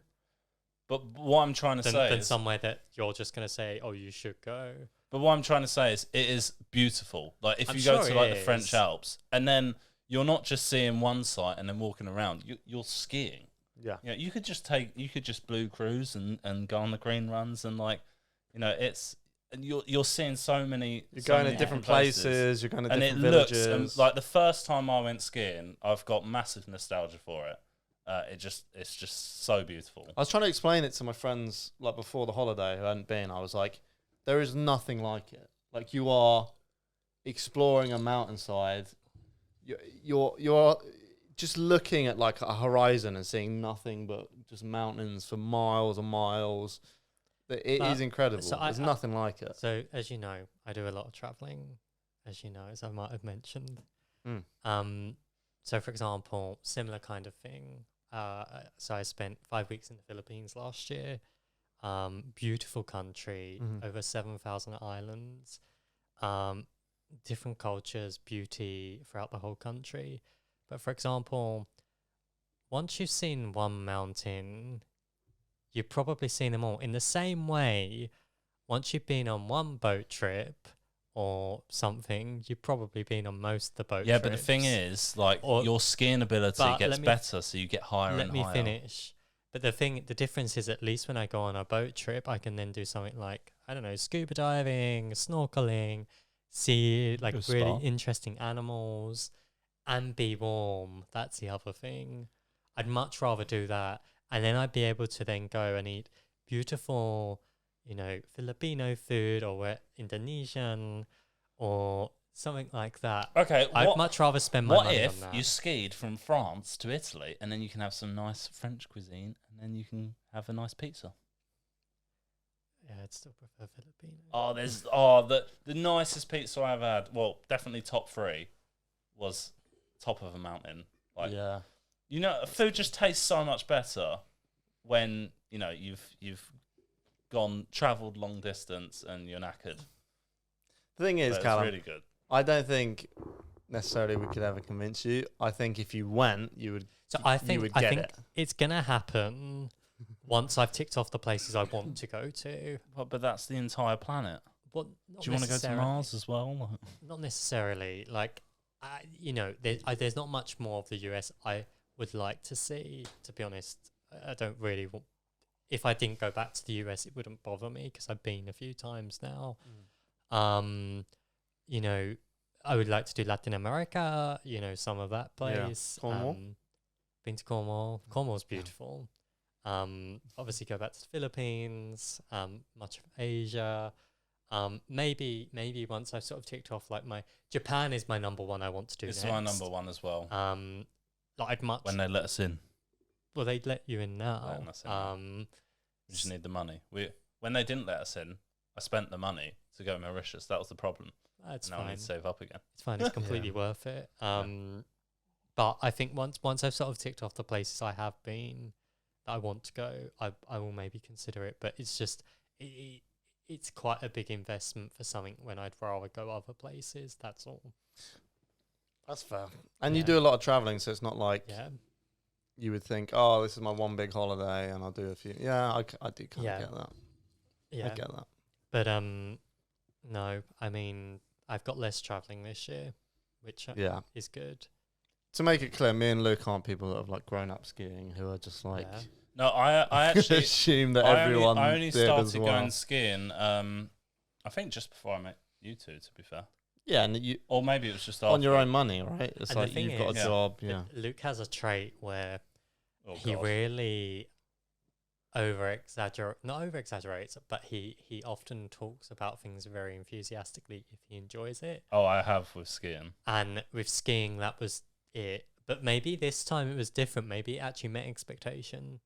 But what I'm trying to say than is, somewhere that you're just gonna say, "Oh, you should go." but what I'm trying to say is, it is beautiful. Like if I'm you go sure to it like the is. French Alps, and then you're not just seeing one site and then walking around. You're skiing. Yeah. Yeah, you could just blue cruise and go on the green runs and it's and you're seeing so many. You're so going many to different places. You're going to and different it villages. looks like the first time I went skiing, I've got massive nostalgia for it. It's just so beautiful. I was trying to explain it to my friends like before the holiday who hadn't been. I was like, there is nothing like it. Like you are exploring a mountainside. You're just looking at like a horizon and seeing nothing but just mountains for miles and miles. It is incredible. so There's nothing like it. So as you know, I do a lot of traveling. As you know, as I might have mentioned. Mm. So for example, similar kind of thing. So I spent 5 weeks in the Philippines last year. Beautiful country, over 7,000 islands, different cultures, beauty throughout the whole country. But for example, once you've seen one mountain, you've probably seen them all. In the same way, once you've been on one boat trip or something, you've probably been on most of the boat trips. But the thing is, like, your skiing ability gets better, so you get higher and higher. Let me finish. But the difference is, at least when I go on a boat trip, I can then do something like, I don't know, scuba diving, snorkeling, see like really interesting animals, and be warm. That's the other thing. I'd much rather do that. And then I'd be able to then go and eat beautiful, Filipino food or Indonesian or something like that. Okay, I'd much rather spend my money on that. What if you skied from France to Italy and then you can have some nice French cuisine and then you can have a nice pizza? Yeah, I'd still prefer Filipino. The nicest pizza I've had, well, definitely top 3, was top of a mountain. Like, yeah. Food just tastes so much better when you've travelled long distance and you're knackered. The thing is, Callum, it's really good. I don't think necessarily we could ever convince you. I think if you went, you would. So I think it's gonna happen once I've ticked off the places I want to go to. But that's the entire planet. Well, do you want to go to Mars as well? Not necessarily. Like, there's not much more of the US I would like to see. To be honest, I don't really. If I didn't go back to the US, it wouldn't bother me because I've been a few times now. I would like to do Latin America, some of that place. Yeah. Cornwall? Been to Cornwall. Cornwall's beautiful. Obviously go back to the Philippines, much of Asia. Maybe once I've sort of ticked off like Japan is my number one I want to do It's next. my number one as well. When they let us in. Well, they'd let you in now. We just need the money. When they didn't let us in, I spent the money to go to Mauritius. That was the problem. That's now fine. I need to save up again. It's fine. It's completely worth it. But I think once I've sort of ticked off the places I have been that I want to go, I will maybe consider it. But it's just it's quite a big investment for something when I'd rather go other places. That's all. That's fair. And you do a lot of traveling, so it's not like you would think, oh, this is my one big holiday and I'll do a few. Yeah, I do kind of get that. Yeah, I get that. But no, I mean, I've got less traveling this year, which is good. To make it clear, me and Luke aren't people that have like grown up skiing who are just like. Yeah. No, I actually assume that I everyone only did started as well. going skiing. I think just before I met you two. To be fair, Yeah, and you or maybe it was just after. on your own money, right? It's And the like thing you've got a is, Yeah. job. Yeah. Luke has a trait where Oh, he God. really not over exaggerates, but he often talks about things very enthusiastically if he enjoys it. Oh, I have with skiing. And with skiing, that was it. But maybe this time it was different. Maybe it actually met expectation.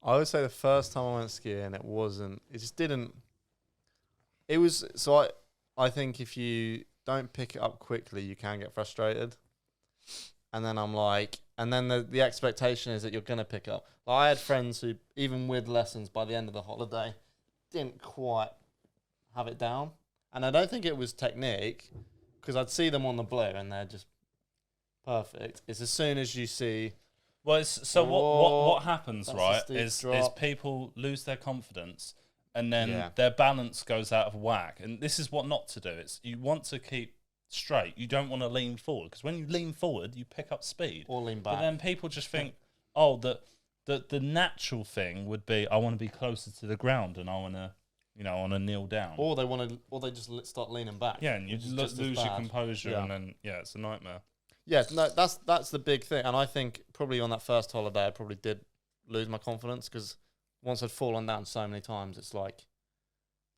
I would say the first time I went skiing, it wasn't. It just didn't. It was so. I think if you don't pick it up quickly, you can get frustrated. And then I'm like, and then the expectation is that you're gonna pick up. Like, I had friends who, even with lessons, by the end of the holiday, didn't quite have it down. And I don't think it was technique, because I'd see them on the blue and they're just perfect. It's as soon as you see. Well, so what happens, That's a right, steep is drop. people lose their confidence and then Yeah. their balance goes out of whack. And this is what not to do. It's you want to keep straight. You don't want to lean forward, because when you lean forward, you pick up speed. Or lean But back. then people just think, oh, the natural thing would be, I want to be closer to the ground and I want to, I want to kneel down. Or they just start leaning back. Yeah, and you which is lose just as your bad. composure, Yeah. and then it's a nightmare. Yes, no, that's the big thing, and I think probably on that first holiday I probably did lose my confidence, because once I'd fallen down so many times, it's like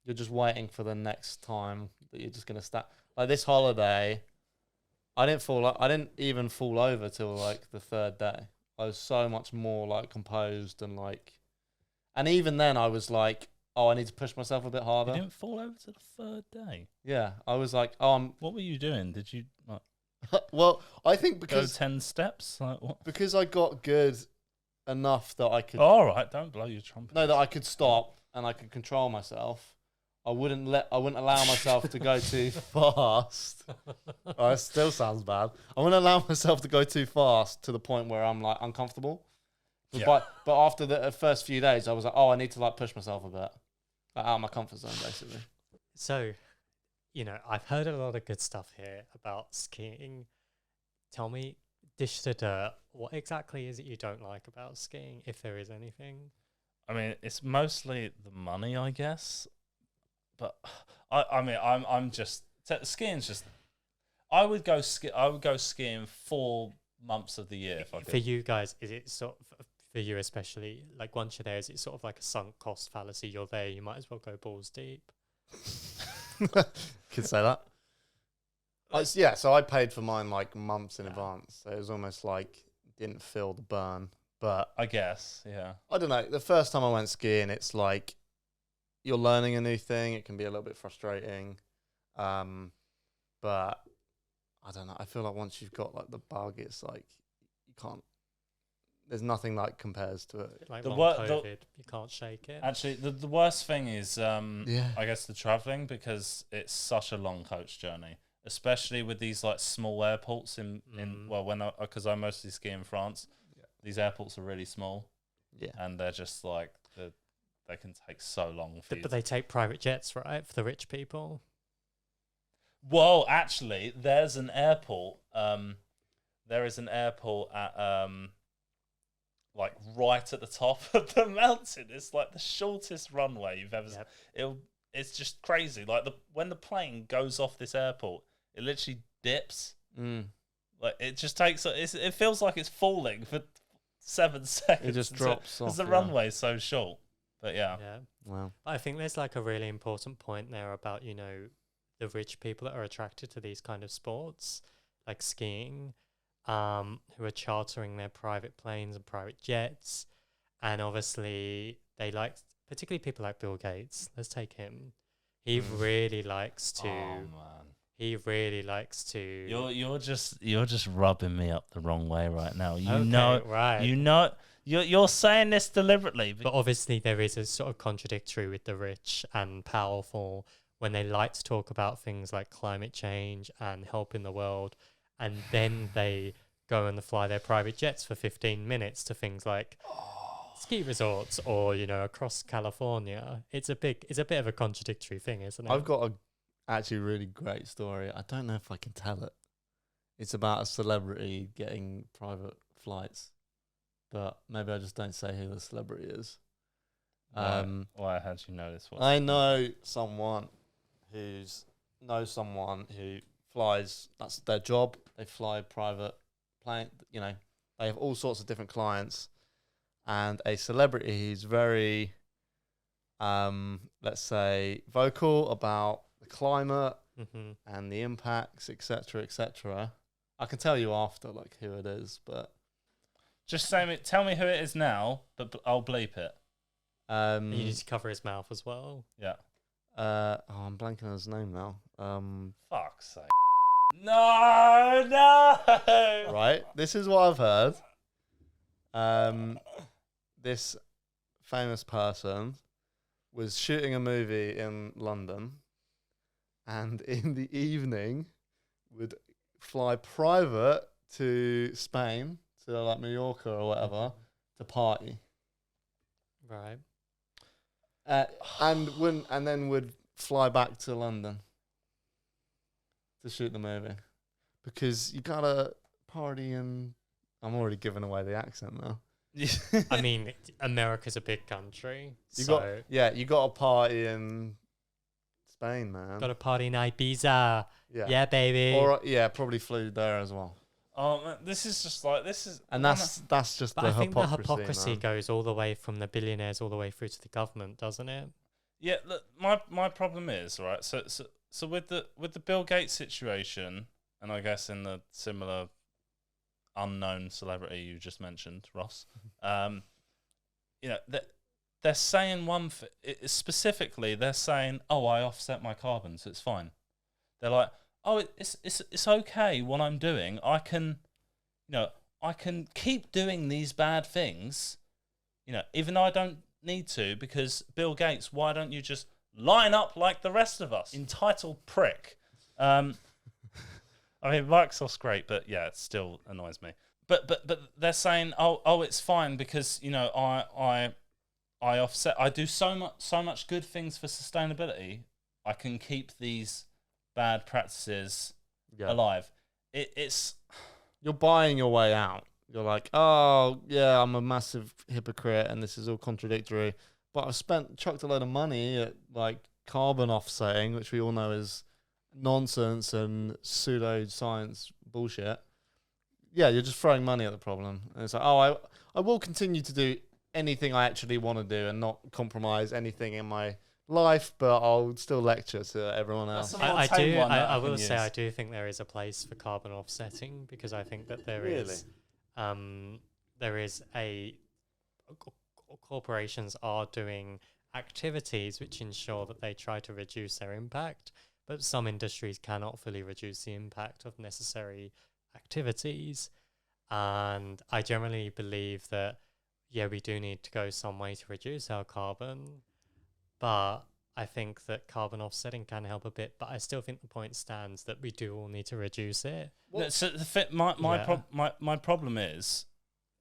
you're just waiting for the next time that you're just gonna start. Like this holiday, I didn't even fall over till like the third day. I was so much more like composed and even then I was like, oh, I need to push myself a bit You harder. didn't fall over to the third day. Yeah, I was like, oh, What were you doing? Did you well, I think go because 10 steps? Like what? because I got good enough that I could All right, don't blow your trumpet. that I could stop and I could control myself. I wouldn't allow myself to go too fast. Oh, it still sounds bad. I wouldn't allow myself to go too fast to the point where I'm like uncomfortable. But after the first few days, I was like, oh, I need to like push myself a bit, like, out of my comfort zone, basically. So, I've heard a lot of good stuff here about skiing. Tell me, dish to dirt, what exactly is it you don't like about skiing, if there is anything? I mean, it's mostly the money, I guess. But I'm just skiing's just. I would go skiing 4 months of the year if I could. For you guys, is it sort of, for you especially, like once you're there, is it sort of like a sunk cost fallacy? You're there, you might as well go balls deep. Could say that. Yeah, so I paid for mine like months in advance. So it was almost like didn't feel the burn. But I guess, yeah. I don't know. The first time I went skiing, it's like you're learning a new thing. It can be a little bit frustrating. But I don't know. I feel like once you've got like the bug, it's like you can't. There's nothing like compares to it. Like The COVID, you can't shake it. Actually, the worst thing is, Yeah. I guess the traveling, because it's such a long coach journey, especially with these like small airports in because I mostly ski in France. Yeah. These airports are really small, Yeah. and they're just like they can take so long for you. But they take private jets, right, for the rich people? Well, actually, there's an airport. There is an airport at like right at the top of the mountain. It's like the shortest runway you've ever. Yep. It's just crazy. Like when the plane goes off this airport, it literally dips. Like it just takes. It feels like it's falling for 7 seconds. It just drops off. because the runway's so short. But yeah. Wow. I think there's like a really important point there about, the rich people that are attracted to these kind of sports, like skiing, who are chartering their private planes and private jets. And obviously they like, particularly people like Bill Gates. Let's take him. He really likes to. Oh man. He really likes to. You're just rubbing me up the wrong way right now. Right. You're saying this deliberately. But obviously there is a sort of contradictory with the rich and powerful when they like to talk about things like climate change and helping the world, and then they go and fly their private jets for 15 minutes to things like ski resorts or, across California. It's a bit of a contradictory thing, isn't it? I've got a actually really great story. I don't know if I can tell it. It's about a celebrity getting private flights. but maybe I just don't say who the celebrity is. Why? How do you know this one? I know someone knows someone who flies. That's their job. They fly private plane. You know, they have all sorts of different clients, and a celebrity who's very, let's say, vocal about the climate and the impacts, etc., etc. I can tell you after, like, who it is, but just tell me who it is now, but I'll bleep it. You need to cover his mouth as well. Yeah. I'm blanking on his name now. Fuck's sake. No. Right. This is what I've heard. This famous person was shooting a movie in London, and in the evening would fly private to Spain, to like Mallorca or whatever, to party. Right. And then would fly back to London to shoot the movie, because you gotta party in. I'm already giving away the accent now. I mean, America's a big country. You got a party in Spain, man. Got a party in Ibiza. Yeah, baby. Or probably flew there as well. Oh man, this is just like and that's just But the I think hypocrisy. the hypocrisy Man. goes all the way from the billionaires all the way through to the government, doesn't it? Yeah, look, my problem is, right, so with the Bill Gates situation, and I guess in the similar unknown celebrity you just mentioned, Ross, you know, they're saying specifically, they're saying, oh, I offset my carbon, so it's fine. They're like, oh, it's okay what I'm doing. I can keep doing these bad things, you know, even though I don't need to, because Bill Gates, why don't you just line up like the rest of us? Entitled prick. I mean, Microsoft's great, but yeah, it still annoys me. But they're saying, oh, it's fine because, you know, I offset. I do so much good things for sustainability. I can keep these bad practices alive. It's You're buying your way out. You're like, oh yeah, I'm a massive hypocrite, and this is all contradictory. But I've chucked a load of money at like carbon offsetting, which we all know is nonsense and pseudo-science bullshit. Yeah, you're just throwing money at the problem. And it's like, oh, I will continue to do anything I actually want to do and not compromise anything in my life, but I'll still lecture to everyone else. I will say I do think there is a place for carbon offsetting, because I think that there is corporations are doing activities which ensure that they try to reduce their impact, but some industries cannot fully reduce the impact of necessary activities. And I generally believe that, yeah, we do need to go some way to reduce our carbon, but I think that carbon offsetting can help a bit, but I still think the point stands that we do all need to reduce it. So my problem is,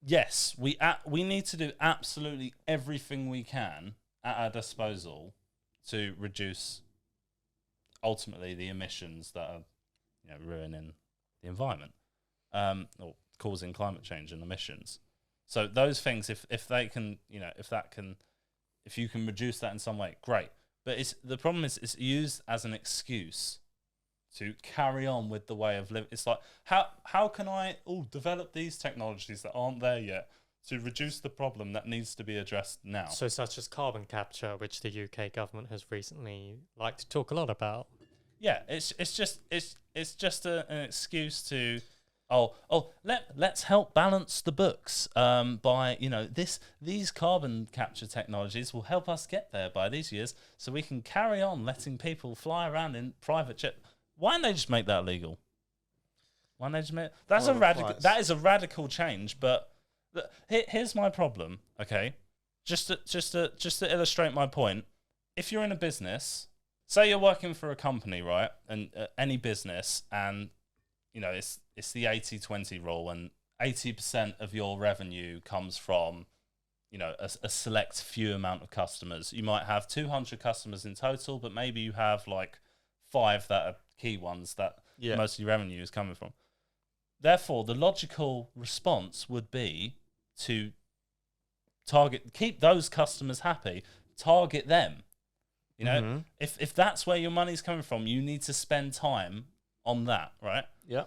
yes, we need to do absolutely everything we can at our disposal to reduce ultimately the emissions that are, you know, ruining the environment, or causing climate change and emissions. So those things, if they can, you know, if you can reduce that in some way, great. But the problem is it's used as an excuse to carry on with the way of living. It's like, how can I develop these technologies that aren't there yet to reduce the problem that needs to be addressed now? So such as carbon capture, which the UK government has recently liked to talk a lot about. Yeah, it's just an excuse to let's help balance the books by, you know, these carbon capture technologies will help us get there by these years, so we can carry on letting people fly around in private jet. Why don't they just make that legal? Why don't they just make that is a radical change. But here's my problem. Okay, just to illustrate my point. If you're in a business, say you're working for a company, right, and any business, and you know, it's the 80-20 rule, and 80% of your revenue comes from, you know, a select few amount of customers. You might have 200 customers in total, but maybe you have like 5 that are key ones that most of your revenue is coming from. Therefore, the logical response would be to keep those customers happy, target them. You know, Mm-hmm. if that's where your money's coming from, you need to spend time on that, right? Yeah.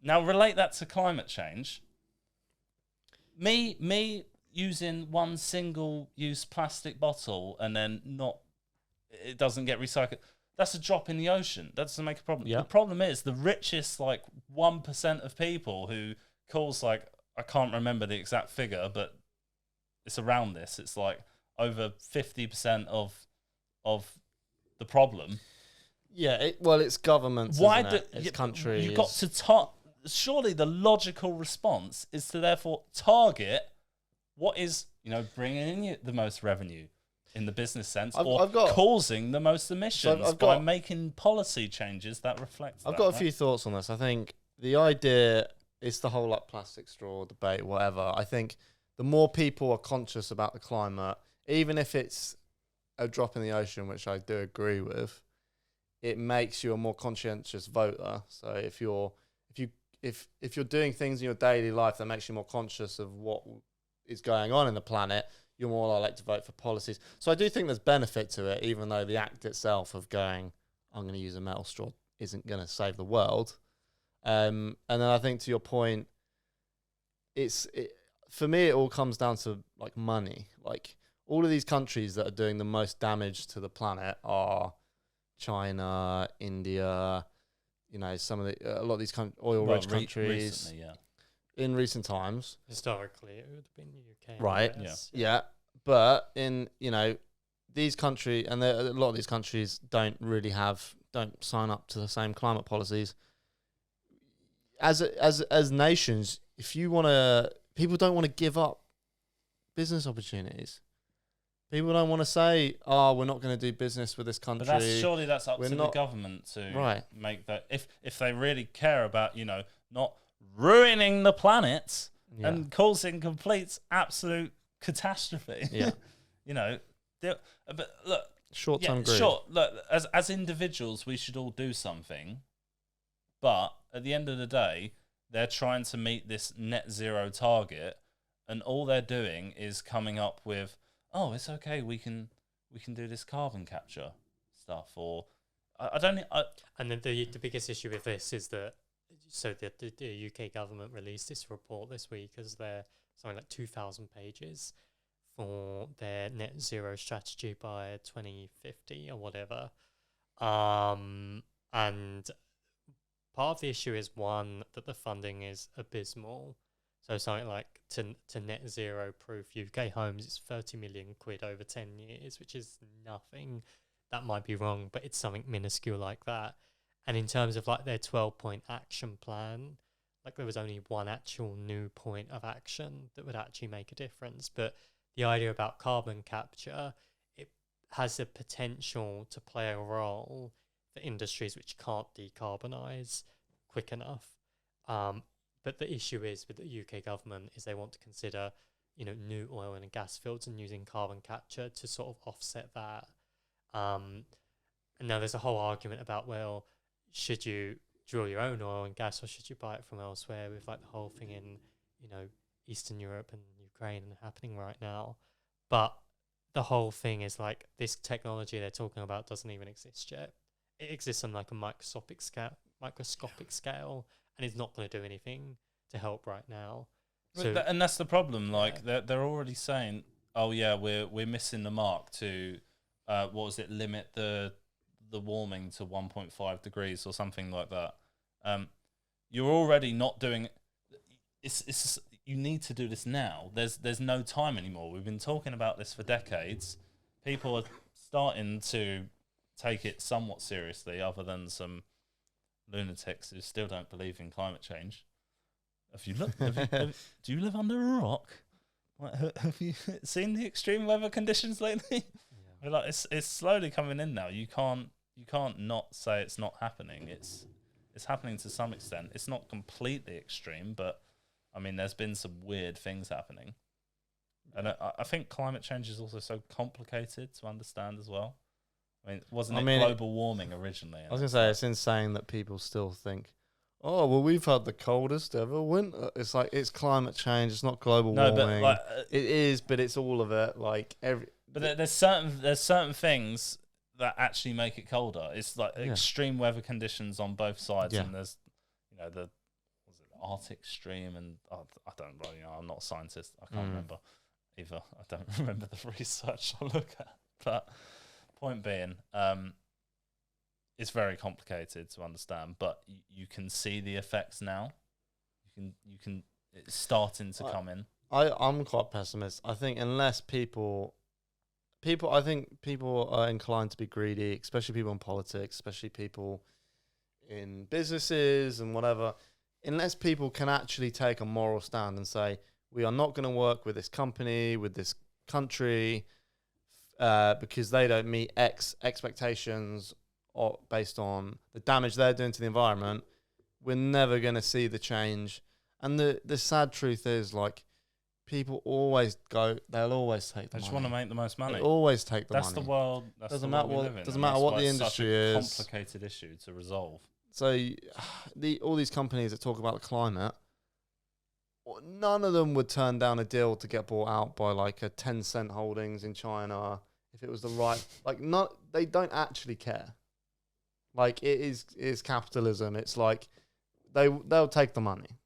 Now relate that to climate change. Me using one single use plastic bottle and then it doesn't get recycled. That's a drop in the ocean. That doesn't make a problem. Yeah. The problem is the richest 1% of people who cause I can't remember the exact figure, but it's around this. It's over 50% of the problem. Yeah, it's governments. Why isn't it? It's countries. You've got to surely the logical response is to therefore target what is bringing in the most revenue in the business sense, causing the most emissions by making policy changes that reflect. I've got a few thoughts on this. I think the idea is the whole plastic straw debate, whatever. I think the more people are conscious about the climate, even if it's a drop in the ocean, which I do agree with, it makes you a more conscientious voter. So if you're doing things in your daily life that makes you more conscious of what is going on in the planet, you're more likely to vote for policies. So I do think there's benefit to it, even though the act itself of going, I'm going to use a metal straw, isn't going to save the world. And then I think to your point, for me, it all comes down to money. All of these countries that are doing the most damage to the planet are China, India, a lot of these oil-rich countries. Recently, yeah. In recent times. Historically, it would have been the UK. Right. Yeah. But in, these countries, and a lot of these countries don't sign up to the same climate policies. As nations, people don't want to give up business opportunities. People don't want to say, we're not going to do business with this country. But surely that's up to the government to make that. If they really care about, not ruining the planet and causing complete, absolute catastrophe. Yeah. But look, short-term greed. Sure. Look, as individuals, we should all do something. But at the end of the day, they're trying to meet this net zero target, and all they're doing is coming up with, it's okay, we can do this carbon capture stuff, or I don't. And then the biggest issue with this is that the UK government released this report this week as their something like 2,000 pages for their net zero strategy by 2050 or whatever. And part of the issue is one that the funding is abysmal. So something like to net zero proof UK homes, it's 30 million quid over 10 years, which is nothing. That might be wrong, but it's something minuscule like that. And in terms of their 12-point action plan, there was only one actual new point of action that would actually make a difference. But the idea about carbon capture, it has the potential to play a role for industries which can't decarbonise quick enough. But the issue is with the UK government is they want to consider, new oil and gas fields and using carbon capture to sort of offset that. And now there's a whole argument about, should you drill your own oil and gas or should you buy it from elsewhere, with the whole thing in, Eastern Europe and Ukraine happening right now. But the whole thing is this technology they're talking about doesn't even exist yet. It exists on a microscopic scale, and it's not going to do anything to help right now. So, and that's the problem. They're already saying, we're missing the mark to limit the warming to 1.5 degrees or something like that. You're already not doing. It's you need to do this now. There's no time anymore. We've been talking about this for decades. People are starting to take it somewhat seriously, other than some lunatics who still don't believe in climate change. Do you live under a rock? Have you seen the extreme weather conditions lately? Yeah. It's slowly coming in now. You can't not say it's not happening. It's happening to some extent. It's not completely extreme, but there's been some weird things happening. And I think climate change is also so complicated to understand as well. Wasn't it global warming originally? I was going to say, it's insane that people still think, oh well, we've had the coldest ever winter. It's like it's climate change. It's not global No, warming. but like, It is, but it's all of it. Like there's certain things that actually make it colder. It's like extreme weather conditions on both sides, and there's the Arctic stream, and I don't really know. I'm not a scientist. I can't remember either. I don't remember the research I look at. But point being, it's very complicated to understand. But you can see the effects now. You can. It's starting to come in. I'm quite pessimist. I think unless people are inclined to be greedy, especially people in politics, especially people in businesses and whatever. Unless people can actually take a moral stand and say, we are not going to work with this company, with this country, because they don't meet X expectations or based on the damage they're doing to the environment, we're never going to see the change. And the sad truth is, like, people always they'll always take the money. They just want to make the most money. They always take the money. That's the world. Doesn't matter what the industry is. It's such a complicated issue to resolve. So all these companies that talk about the climate, none of them would turn down a deal to get bought out by like a Tencent Holdings in China if it was the right. Like, they don't actually care. Like, it is capitalism. It's like they'll take the money.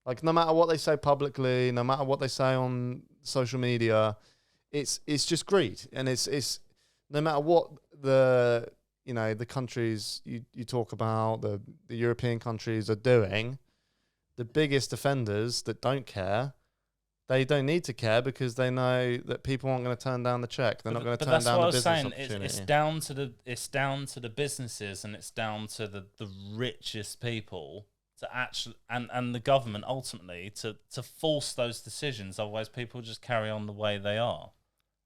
Like, no matter what they say publicly, no matter what they say on social media, it's just greed, and it's no matter what the countries you talk about, the European countries are doing, the biggest offenders that don't care, they don't need to care because they know that people aren't going to turn down the check. They're not going to turn down the business opportunity. It's down to the businesses, and it's down to the richest people to actually and the government ultimately to force those decisions. Otherwise, people just carry on the way they are.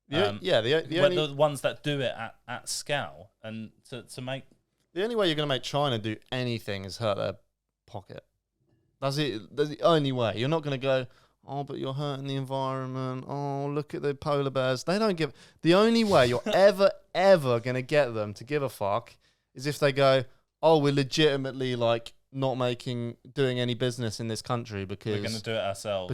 The ones that do it at scale, and to make the only way you're going to make China do anything is hurt their pocket. That's it. That's the only way. You're not going to go, oh, but you're hurting the environment. Oh, look at the polar bears. They don't give. The only way you're ever going to get them to give a fuck is if they go, oh, we're legitimately like not doing any business in this country because we're going to do it ourselves.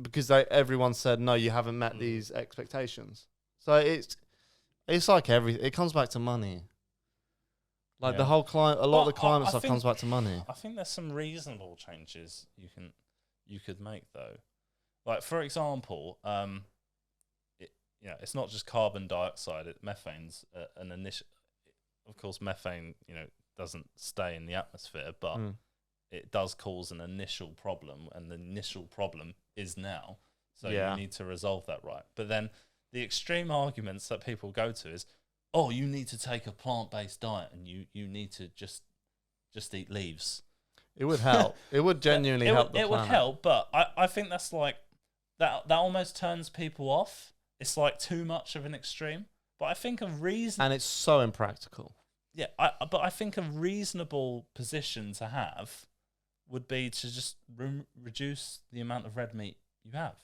Because everyone said no, you haven't met these expectations. So it's like everything. It comes back to money. Like the whole climate, a lot of the climate stuff comes back to money. I think there's some reasonable changes you could make though. Like, for example, it's not just carbon dioxide. Methane's an initial. Of course, methane, doesn't stay in the atmosphere, but it does cause an initial problem, and the initial problem is now. So you need to resolve that, right? But then the extreme arguments that people go to is, oh, you need to take a plant-based diet, and you need to just eat leaves. It would help. It would genuinely help the planet. It would help, but I think that's like that almost turns people off. It's like too much of an extreme. But I think a reason, and it's so impractical. Yeah, but I think a reasonable position to have would be to just reduce the amount of red meat you have.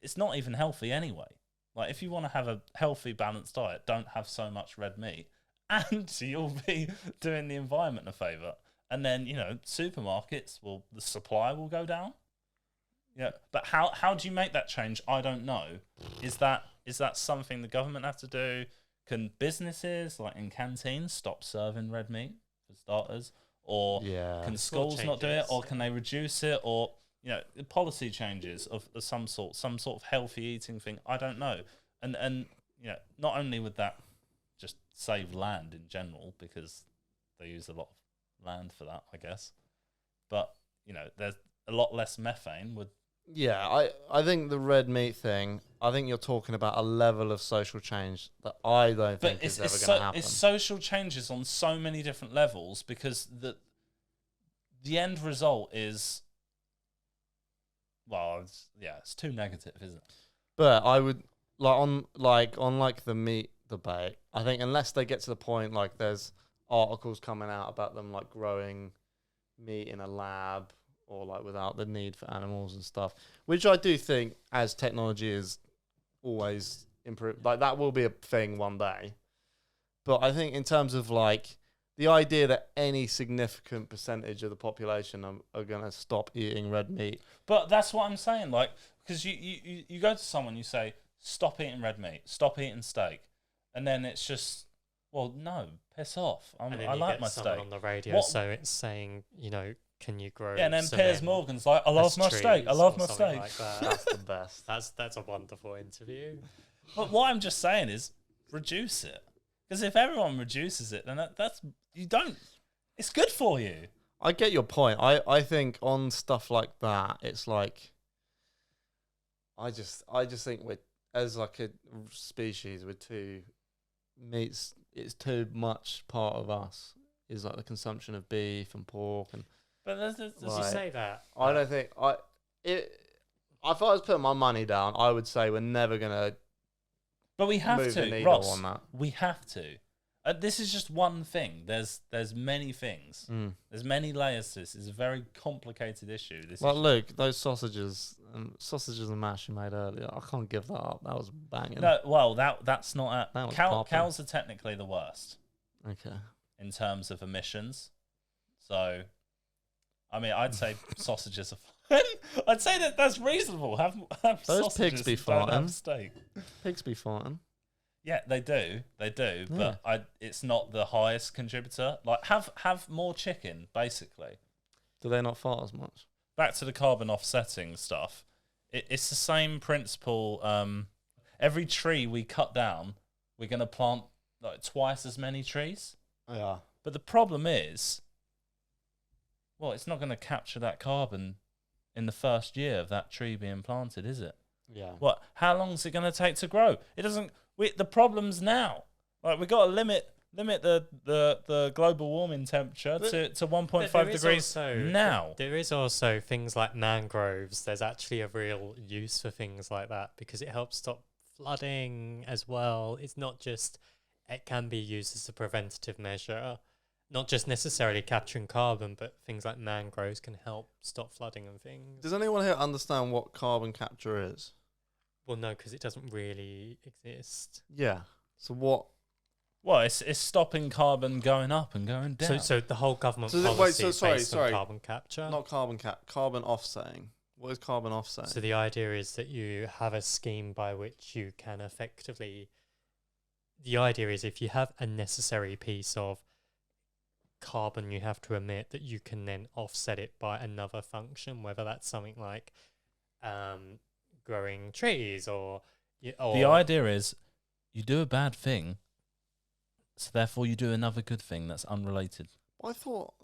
It's not even healthy anyway. Like, if you want to have a healthy, balanced diet, don't have so much red meat, and you'll be doing the environment a favour. And then, supermarkets the supply will go down. Yeah, but how do you make that change? I don't know. Is that something the government have to do? Can businesses, like in canteens, stop serving red meat for starters? Or can schools not do it? Or can they reduce it? Or, policy changes of some sort of healthy eating thing? I don't know. And not only would that just save land in general, because they use a lot of land for that, I guess. But, there's a lot less methane would. Yeah, I think the red meat thing, I think you're talking about a level of social change that I don't think is ever going to happen. It's social changes on so many different levels, because the end result is, it's too negative, isn't it? But I would, on the meat debate, I think unless they get to the point, like, there's articles coming out about them, like, growing meat in a lab, or like without the need for animals and stuff, which I do think, as technology is always improved, like, that will be a thing one day. But I think in terms of like the the idea that any significant percentage of the population are going to stop eating red meat. But that's what I'm saying. Like, because you go to someone, you say, stop eating red meat, stop eating steak. And then it's just, well, no, piss off. And then I you like get my someone steak. on the radio, What- so it's saying, you know, can you grow? Yeah, and then cement Piers Morgan's like, I love my as steak. I trees love or my something steak. Like that. That's the best. That's a wonderful interview. But what I'm just saying is, reduce it. Because if everyone reduces it, then it's good for you. I get your point. I think on stuff like that, it's like, I just think we're, as like a species, we're too, meats, it's too much part of us, is like the consumption of beef and pork. And But there's Did Right. you say that? I don't think, if I was putting my money down, I would say we're never going to But we have move the to, needle Ross. on that. We have to. This is just one thing. There's many things. There's many layers to this. It's a very complicated issue. Well, look, those sausages and mash you made earlier, I can't give that up. That was banging. No, well, that's not That was popping. cows are technically the worst Okay. in terms of emissions. So, I mean, I'd say sausages are fine. I'd say that's reasonable. Have Those sausages pigs be and don't have farting. steak. Pigs be farting. Yeah, they do. Yeah. But it's not the highest contributor. Like, have more chicken, basically. Do they not fart as much? Back to the carbon offsetting stuff. It's the same principle. Every tree we cut down, we're going to plant like twice as many trees. Yeah. But the problem is, well, it's not going to capture that carbon in the first year of that tree being planted, is it? Yeah. What? How long is it going to take to grow? It doesn't. The problem's now. Like, we got to limit the global warming temperature to 1.5 degrees now. There is also things like mangroves. There's actually a real use for things like that because it helps stop flooding as well. It's not just, it can be used as a preventative measure, not just necessarily capturing carbon, but things like mangroves can help stop flooding and things. Does anyone here understand what carbon capture is? Well, no, because it doesn't really exist. Yeah. So what? Well, it's stopping carbon going up and going down. So the whole government So policy wait, so is sorry, based on carbon capture. Not carbon offsetting. What is carbon offsetting? So the idea is that you have a scheme by which you can effectively. The idea is if you have a necessary piece of carbon you have to emit, that you can then offset it by another function, whether that's something like growing trees or the idea is you do a bad thing, so therefore you do another good thing that's unrelated. I thought,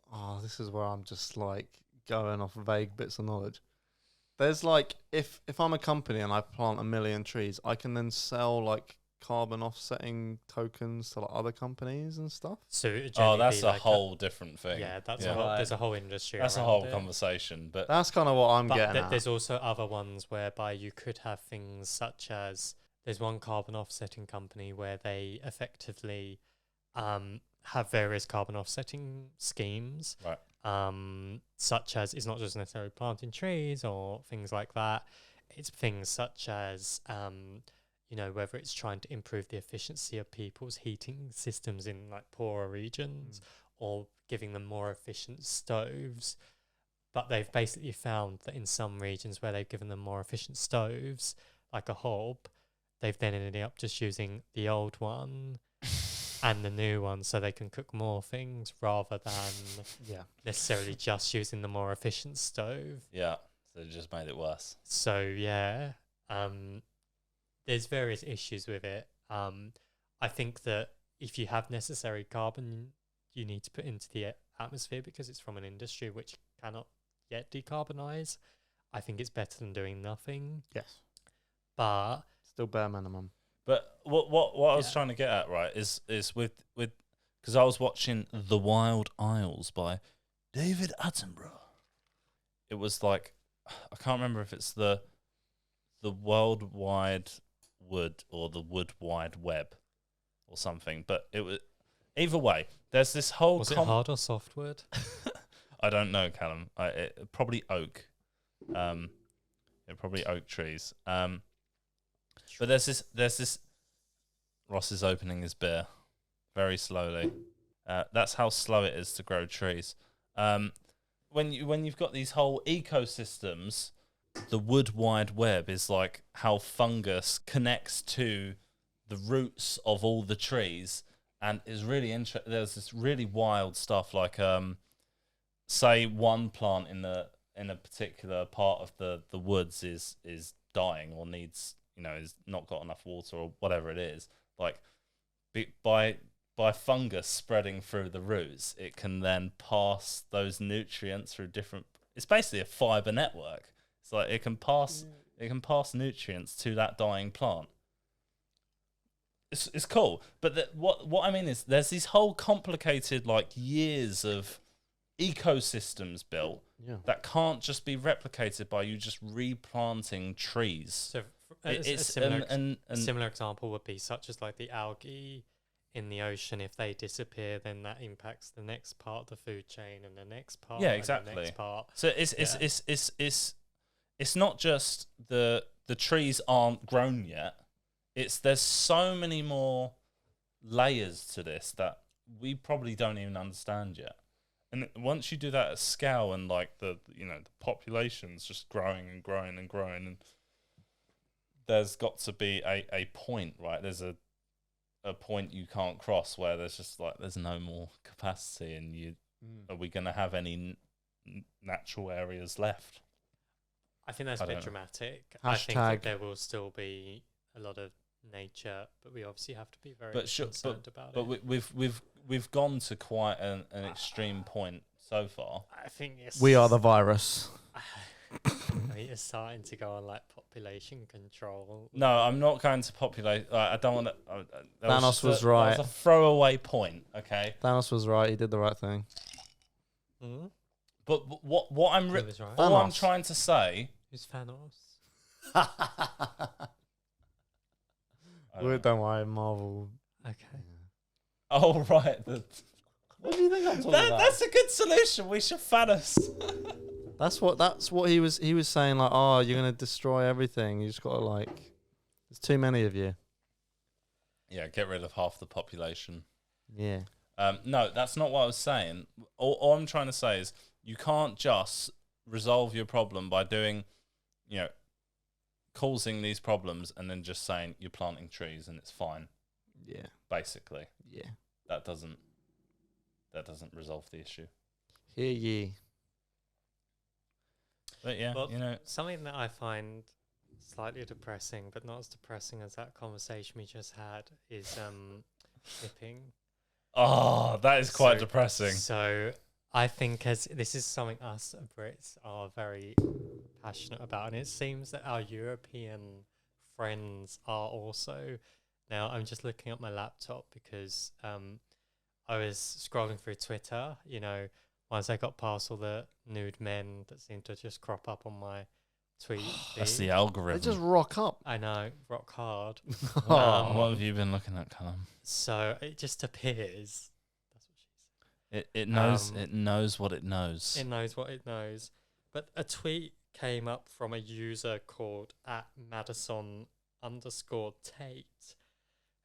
this is where I'm just like going off vague bits of knowledge. There's like, if I'm a company and I plant 1 million trees, I can then sell like carbon offsetting tokens to like other companies and stuff. So it would Oh, generally that's be a like whole different thing. Yeah, that's Yeah. a whole, there's a whole industry. That's a around whole it. conversation. But That's kind of what I'm But getting at. there's also other ones whereby you could have things such as there's one carbon offsetting company where they effectively have various carbon offsetting schemes, right. Such as it's not just necessarily planting trees or things like that. It's things such as whether it's trying to improve the efficiency of people's heating systems in like poorer regions or giving them more efficient stoves. But they've basically found that in some regions where they've given them more efficient stoves, like a hob, they've then ended up just using the old one and the new one so they can cook more things rather than necessarily just using the more efficient stove. Yeah, so it just made it worse. So, yeah, there's various issues with it. I think that if you have necessary carbon you need to put into the atmosphere because it's from an industry which cannot yet decarbonize, I think it's better than doing nothing. Yes. But Still bare minimum. But what I was trying to get at, right, is with because I was watching The Wild Isles by David Attenborough. It was like, I can't remember if it's the World Wide Wood or the Wood Wide Web or something, but it was either way. There's this whole was it hard or softwood? I don't know, Callum. Probably oak. Probably oak trees. But there's this. Ross is opening his beer very slowly. That's how slow it is to grow trees. When you've got these whole ecosystems, the wood wide web is like how fungus connects to the roots of all the trees, and is really there's this really wild stuff like say one plant in a particular part of the woods is dying or needs, is not got enough water or whatever it is, like by fungus spreading through the roots, it can then pass those nutrients through different. It's basically a fiber network. It's like it can pass nutrients to that dying plant. It's cool, but what I mean is there's these whole complicated like years of ecosystems built that can't just be replicated by you just replanting trees. So a similar example would be such as like the algae in the ocean. If they disappear, then that impacts the next part of the food chain and the next part. Yeah, exactly. And the next part. So it's not just the trees aren't grown yet. There's so many more layers to this that we probably don't even understand yet. And once you do that at scale, and like the population's just growing and growing and growing, and there's got to be a point, right? There's a point you can't cross where there's just like there's no more capacity, and are we going to have any natural areas left? I think that's a bit dramatic. Hashtag. I think that there will still be a lot of nature, but we obviously have to be very concerned about it. But we've gone to quite an extreme point so far. I think We are the virus. You're starting to go on like population control. No, I'm not going to populate. I don't want to. Thanos was right. That was a throwaway point. Okay. Thanos was right. He did the right thing. Mm-hmm. But what I'm right. all I'm trying to say. Who's Thanos? Don't worry, Marvel. Okay. Oh right. What do you think I'm talking about? That's a good solution. We should Thanos. That's what he was saying, like, oh, you're gonna destroy everything. You just gotta like, there's too many of you. Yeah, get rid of half the population. Yeah. No, that's not what I was saying. All I'm trying to say is you can't just resolve your problem by doing, causing these problems and then just saying you're planting trees and it's fine. Yeah. Basically. Yeah. That doesn't resolve the issue. Hear ye. But yeah, well, something that I find slightly depressing, but not as depressing as that conversation we just had, is tipping. Oh, that is quite depressing. So I think this is something us Brits are very passionate about, and it seems that our European friends are also. Now I'm just looking at my laptop because I was scrolling through Twitter, once I got past all the nude men that seem to just crop up on my tweet feed. That's the algorithm. They just rock up. I know, rock hard. What have you been looking at, Callum? So it just appears. That's what she said. It knows. It knows what it knows. It knows what it knows. But a tweet came up from a user called @Madison_Tate,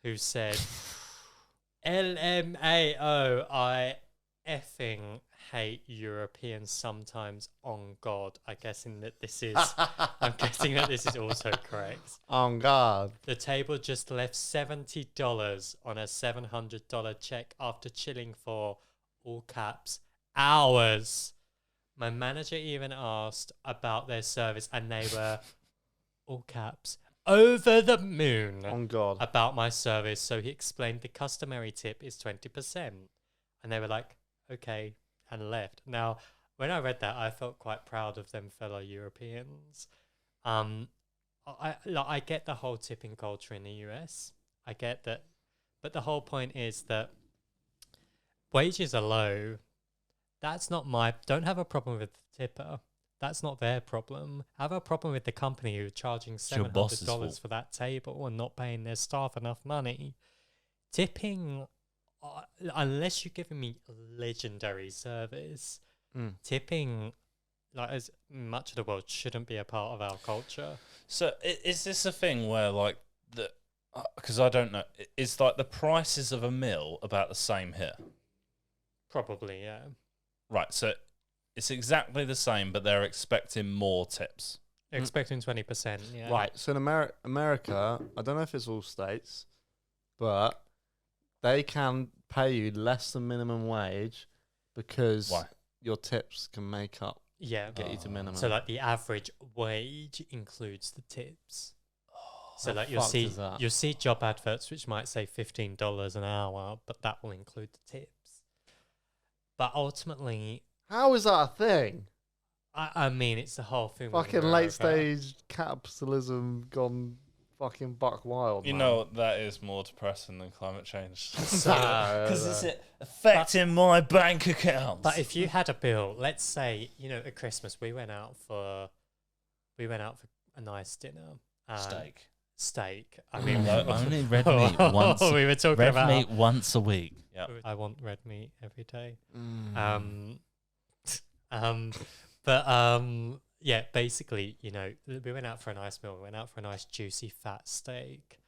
who said, LMAO, I effing hate Europeans sometimes, on God. I'm guessing that this is also correct. On God. The table just left $70 on a $700 check after chilling for, all caps, hours. My manager even asked about their service and they were, all caps, over the moon On God. about my service. So he explained the customary tip is 20%. And they were like, okay, and left. Now, when I read that, I felt quite proud of them fellow Europeans. I get the whole tipping culture in the US. I get that. But the whole point is that wages are low. That's not don't have a problem with the tipper. That's not their problem. I have a problem with the company who are charging $700 for that table and not paying their staff enough money. Tipping, unless you're giving me legendary service, tipping, like as much of the world, shouldn't be a part of our culture. So is this a thing where like because I don't know, it's like the prices of a meal about the same here? Probably, yeah. Right, so it's exactly the same, but they're expecting more tips. Expecting 20%, yeah. Right. So in America, I don't know if it's all states, but they can pay you less than minimum wage because Why? your tips can make up, Yeah. get you to minimum. So like the average wage includes the tips. So How like fucked is that? you'll see job adverts which might say $15 an hour, but that will include the tips. But ultimately, How is that a thing? I mean, it's the whole thing. with Fucking America. late stage capitalism gone fucking buck wild. You man. know, that is more depressing than climate change. No, Because no. is it affecting my bank account? But if you had a bill, let's say, you know, at Christmas we went out for a nice dinner. Steak. I mean, only red meat once. We were talking Red about meat once a week. Yeah. I want red meat every day. Mm. Yeah, basically, you know, we went out for a nice meal. We went out for a nice juicy fat steak,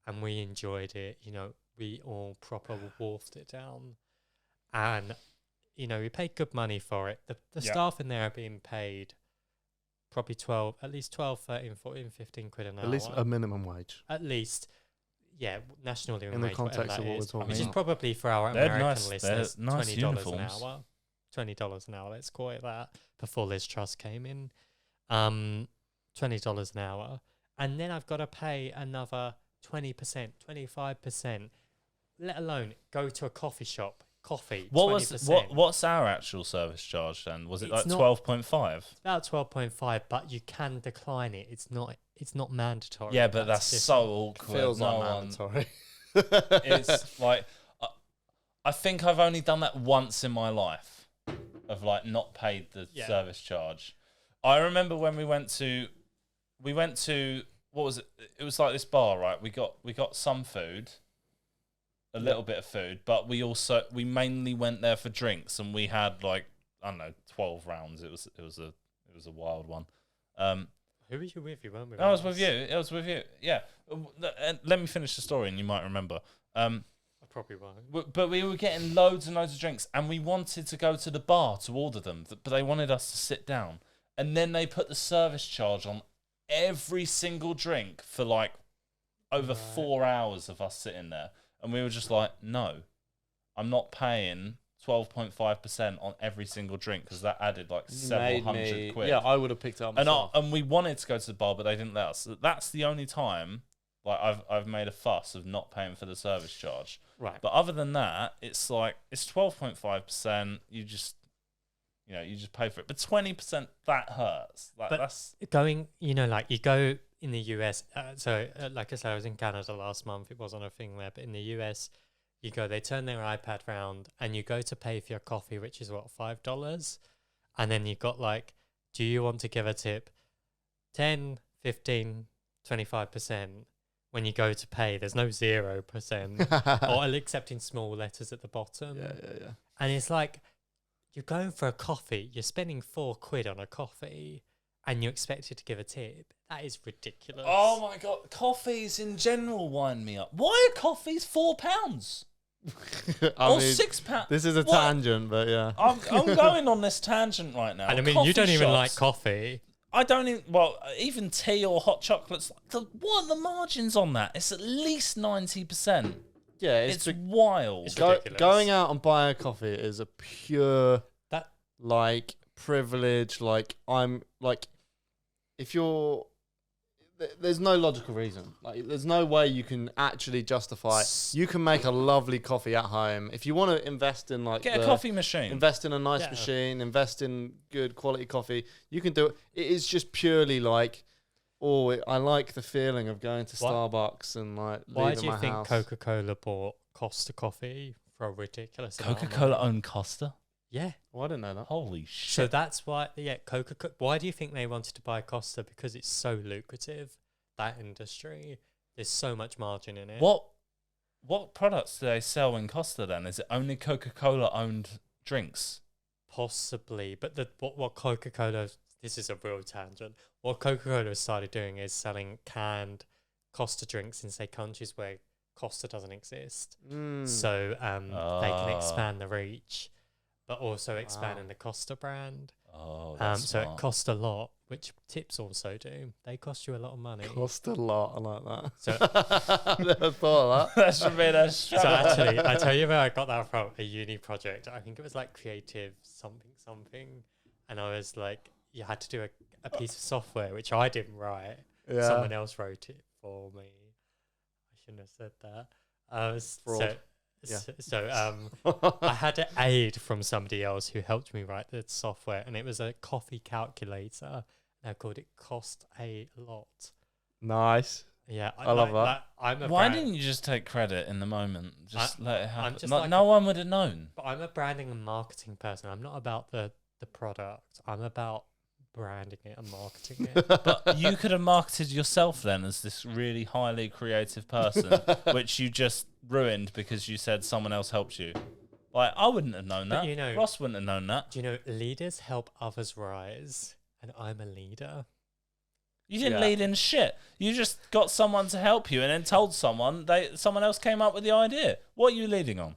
and we enjoyed it. You know, we all proper wolfed it down, and you know, we paid good money for it. The Yeah. staff in there are being paid probably 12, at least 12, 13, 14, 15 quid an hour. At least a minimum wage. At least, yeah, national living In the wage, whatever context that of what we're is, talking which is about. probably for our They're American nice- listeners, they're nice $20 uniforms. an hour. $20 an hour, let's call it that, before Liz Truss came in. $20 an hour. And then I've got to pay another 20%, 25%, let alone go to a coffee shop. Coffee, What 20%. what's our actual service charge then? Was it It's like not- 12.5? About 12.5, but you can decline it. It's not mandatory. Yeah, but that's different. so awkward. Feels No like one- mandatory. It's like I think I've only done that once in my life, of like not paid the Yeah. service charge. I remember when we went to what was it? It was like this bar, right? We got some food, a little bit of food, but we mainly went there for drinks, and we had like, I don't know, 12 rounds. It was a wild one. Who were you with? You weren't with I was us. with you. It was with you. Yeah. And let me finish the story, and you might remember. I probably won't. But we were getting loads and loads of drinks, and we wanted to go to the bar to order them, but they wanted us to sit down. And then they put the service charge on every single drink for like over Right. 4 hours of us sitting there. And we were just like, no, I'm not paying 12.5% on every single drink, because that added like several hundred quid. Yeah, I would have picked it up And myself. and we wanted to go to the bar, but they didn't let us. That's the only time like I've made a fuss of not paying for the service charge. Right. But other than that, it's like it's 12.5%. You just pay for it. But 20%, that hurts. Like But- that's Going, you know, like you go in the US. Like I said, I was in Canada last month. It wasn't a thing there, but in the US, you go. They turn their iPad round, and you go to pay for your coffee, which is what, $5, and then you've got like, do you want to give a tip? 10, 15, 25%. When you go to pay, there's no 0%, or except in small letters at the bottom. yeah. And it's like, you're going for a coffee, you're spending £4 on a coffee, and you're expected to give a tip. That is ridiculous. oh my god, coffees in general wind me up. Why are coffees £4 I or mean, £6? this is a What? tangent, but yeah. I'm going on this tangent right now. And I mean, you don't even like coffee. I don't even, even tea or hot chocolates. What are the margins on that? It's at least 90%. Yeah, It's wild. It's ridiculous. going out and buying a coffee is a pure That like privilege. Like I'm like, if you're, there's no logical reason. Like there's no way you can actually justify it. You can make a lovely coffee at home if you want to invest in like Get a coffee machine. invest in a nice Yeah. machine, invest in good quality coffee. You can do it. It is just purely like, I like the feeling of going to Why- Starbucks and like why leaving do you my think house. Coca-Cola bought Costa Coffee for a ridiculous amount of Coca-Cola money? owned Costa? Yeah. Well, I didn't know that. Holy shit. So that's why, Coca-Cola. Why do you think they wanted to buy Costa? Because it's so lucrative, that industry. There's so much margin in it. What products do they sell in Costa then? Is it only Coca-Cola owned drinks? Possibly, but what Coca-Cola, this is a real tangent. What Coca-Cola has started doing is selling canned Costa drinks in, say, countries where Costa doesn't exist. Mm. So they can expand the reach. but also expanding the Costa brand. Oh, that's so smart. it costs a lot, which tips also do. They cost you a lot of money. Cost a lot. I like that. So- I never thought of that. That should be a So actually, I tell you where I got that from, a uni project. I think it was like creative something. And I was like, you had to do a piece of software, which I didn't write. Yeah. Someone else wrote it for me. I shouldn't have said that. Fraud. Yeah. I had an aid from somebody else who helped me write the software, and it was a coffee calculator. And I called it Cost a Lot. Nice. Yeah, I love that. Like, I'm a Why brand- didn't you just take credit in the moment? Just let it happen. just Like, like no a- one would have known. But I'm a branding and marketing person. I'm not about the product. I'm about branding it and marketing it. But you could have marketed yourself then as this really highly creative person, which you just ruined because you said someone else helped you. Like, I wouldn't have known But that. you know- Ross wouldn't have known that. Do you know, leaders help others rise, and I'm a leader. You didn't Yeah. lead in shit. You just got someone to help you and then told someone someone else came up with the idea. What are you leading on?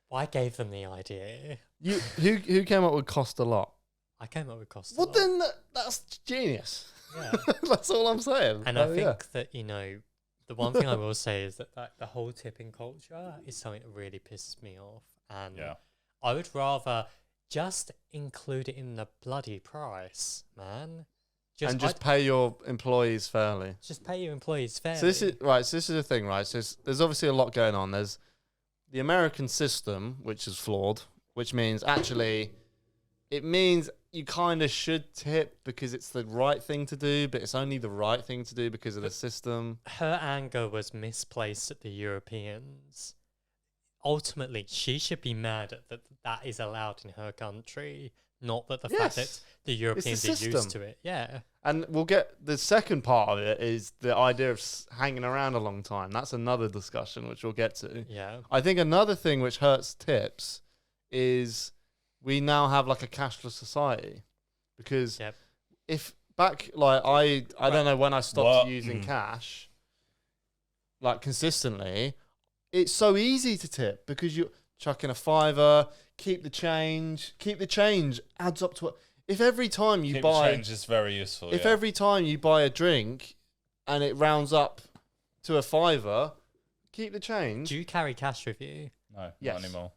Well, I gave them the idea. Who came up with cost a lot? I came up with Cost a Well, Lot. then that's genius. Yeah. That's all I'm saying. And I Oh, yeah. think that, the one thing I will say is that the whole tipping culture is something that really pisses me off. And Yeah. I would rather just include it in the bloody price, man. Just pay your employees fairly. just pay your employees fairly. So this is right. So this is the thing, right? So there's obviously a lot going on. There's the American system, which is flawed, which means it means you kind of should tip because it's the right thing to do, but it's only the right thing to do because of the system. Her anger was misplaced at the Europeans. Ultimately, she should be mad at that is allowed in her country, not that the fact Yes. that the Europeans are used system. to it. Yeah. And we'll get the second part of it is the idea of hanging around a long time. That's another discussion, which we'll get to. Yeah. I think another thing which hurts tips is we now have like a cashless society because Yep. if back like I don't know when I stopped What? using cash like consistently, it's so easy to tip because you chuck in a fiver, keep the change adds up to if every time you Keep buy change is very useful. if yeah. every time you buy a drink and it rounds up to a fiver, keep the change. Do you carry cash with you? No, Yes. not anymore.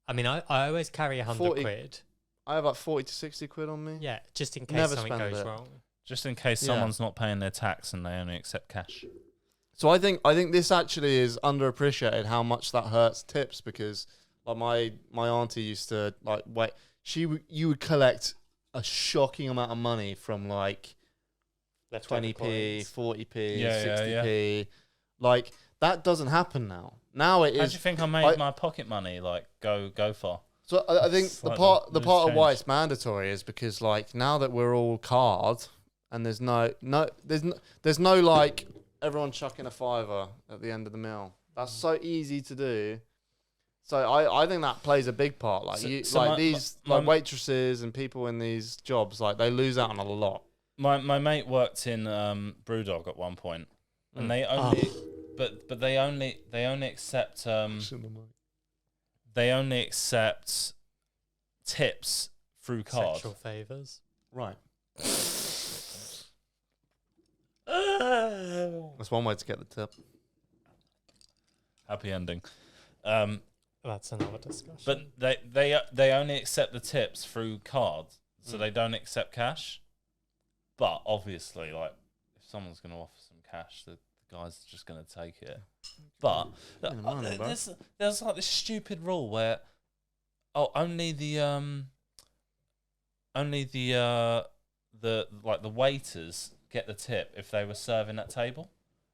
I mean, I always carry 100 40 quid. I have like 40 to 60 quid on me. Yeah, just in case Never something spend goes it. wrong. Just in case Yeah. someone's not paying their tax and they only accept cash. So I think this actually is underappreciated how much that hurts tips because like my auntie used to like wait you would collect a shocking amount of money from like Leftover 20p, coins. 40p, Yeah, 60p. Like that doesn't happen now. Now it How do is. you think I made my pocket money like go far? So I think It's the like part loose of why change. it's mandatory is because like now that we're all card and there's no like everyone chucking a fiver at the end of the meal. That's so easy to do. So I think that plays a big part. Like these waitresses and people in these jobs, like they lose out on a lot. My mate worked in Brewdog at one point, and they only but they only accept they only accept tips through card. Sexual favours. Right. That's one way to get the tip. Happy ending. That's another discussion. But they only accept the tips through cards, so they don't accept cash. But obviously, like if someone's going to offer some cash, the guy's just going to take it. But there's like this stupid rule where only the waiters get the tip if they were serving at table.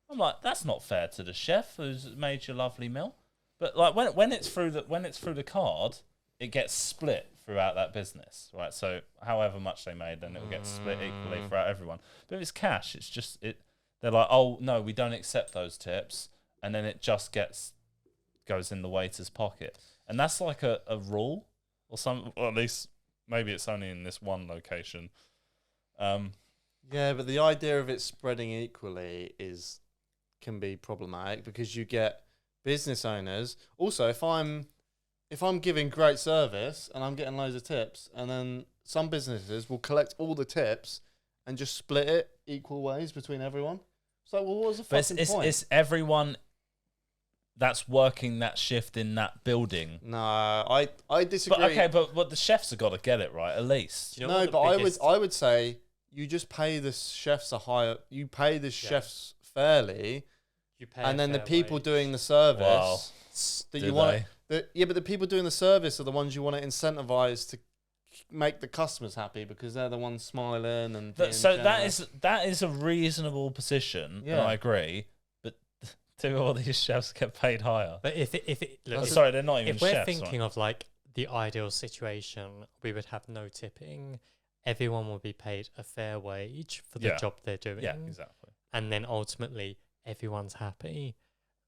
I'm like, that's not fair to the chef who's made your lovely meal. But like when it's through the card, it gets split throughout that business, right? So however much they made, then it'll get split equally throughout everyone. But if it's cash, it's just it. They're like, oh no, we don't accept those tips, and then it just goes in the waiter's pocket, and that's like a rule or some. Or at least maybe it's only in this one location. Yeah, but the idea of it spreading equally can be problematic because you get business owners. Also, if I'm if I'm giving great service and I'm getting loads of tips, and then some businesses will collect all the tips and just split it equal ways between everyone. It's like, well, what was the fucking point? It's everyone that's working that shift in that building. No, I disagree. But the chefs have got to get it right, at least. You know No, what but the biggest- I would say you just pay the chefs you pay the chefs fairly, You pay and a then the fair people wage. doing the service Wow. that Do you want. they? But the people doing the service are the ones you want to incentivize to make the customers happy because they're the ones smiling and. being So generous. that is a reasonable position, and Yeah. I agree. But do all these chefs get paid higher? But if it look, Oh, if- sorry, they're not even if we're chefs. thinking of like the ideal situation, we would have no tipping. Everyone will be paid a fair wage for the Yeah. job they're doing. Yeah, exactly. And then ultimately everyone's happy.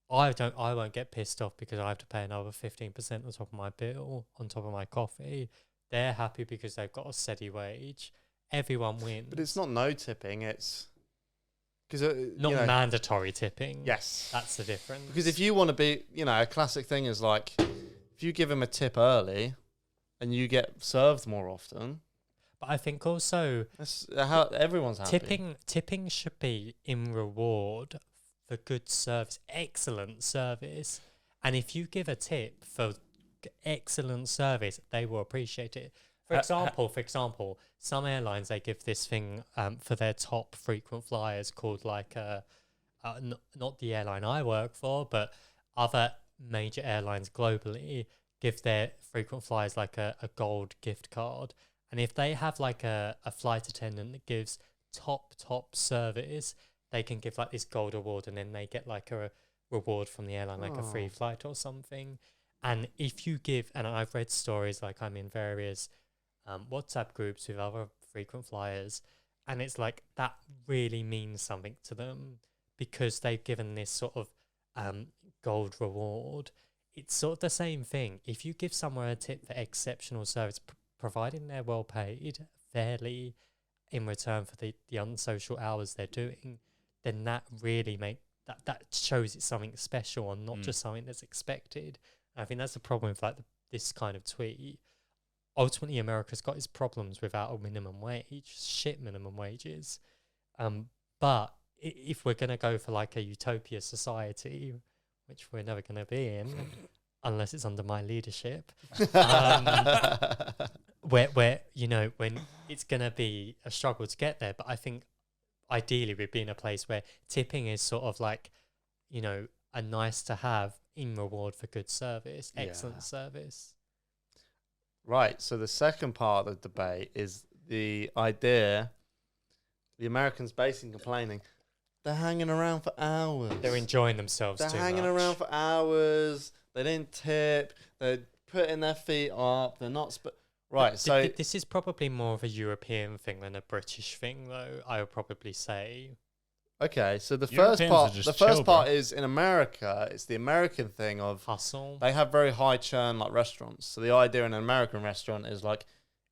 I won't get pissed off because I have to pay another 15% on top of my bill, on top of my coffee. They're happy because they've got a steady wage. Everyone wins. But it's not no tipping. It's because not mandatory tipping. Yes, That's the difference. because if you want to be, a classic thing is like, if you give them a tip early, and you get served more often, But I think also that's how everyone's happy. tipping should be in reward for good service, excellent service. And if you give a tip for excellent service, they will appreciate it. For example, some airlines, they give this thing for their top frequent flyers called like not the airline I work for, but other major airlines globally give their frequent flyers like a gold gift card. And if they have like a flight attendant that gives top service, they can give like this gold award, and then they get like a reward from the airline, like a free flight or something. And if you give, and I've read stories, like I'm in various WhatsApp groups with other frequent flyers, and it's like that really means something to them because they've given this sort of gold reward. It's sort of the same thing. If you give someone a tip for exceptional service, providing they're well paid fairly in return for the unsocial hours they're doing, then that really that shows it's something special and not just something that's expected. And I think that's the problem with like this kind of tweet. Ultimately, America's got its problems without a minimum wage, shit minimum wages. But if we're going to go for like a utopia society, which we're never going to be in, unless it's under my leadership, where when it's going to be a struggle to get there. But I think ideally we'd be in a place where tipping is sort of like, a nice to have in reward for good service, excellent service. Right. So the second part of the debate is the idea, the Americans basically complaining, they're hanging around for hours. They're enjoying themselves They're too hanging much. around for hours. They didn't tip. They're putting their feet up. They're not... Right, so... This is probably more of a European thing than a British thing, though, I would probably say. Okay, so the Europeans are just the first chill, part bro. is in America, it's the American thing of... Hustle. They have very high churn, like, restaurants. So the idea in an American restaurant is, like,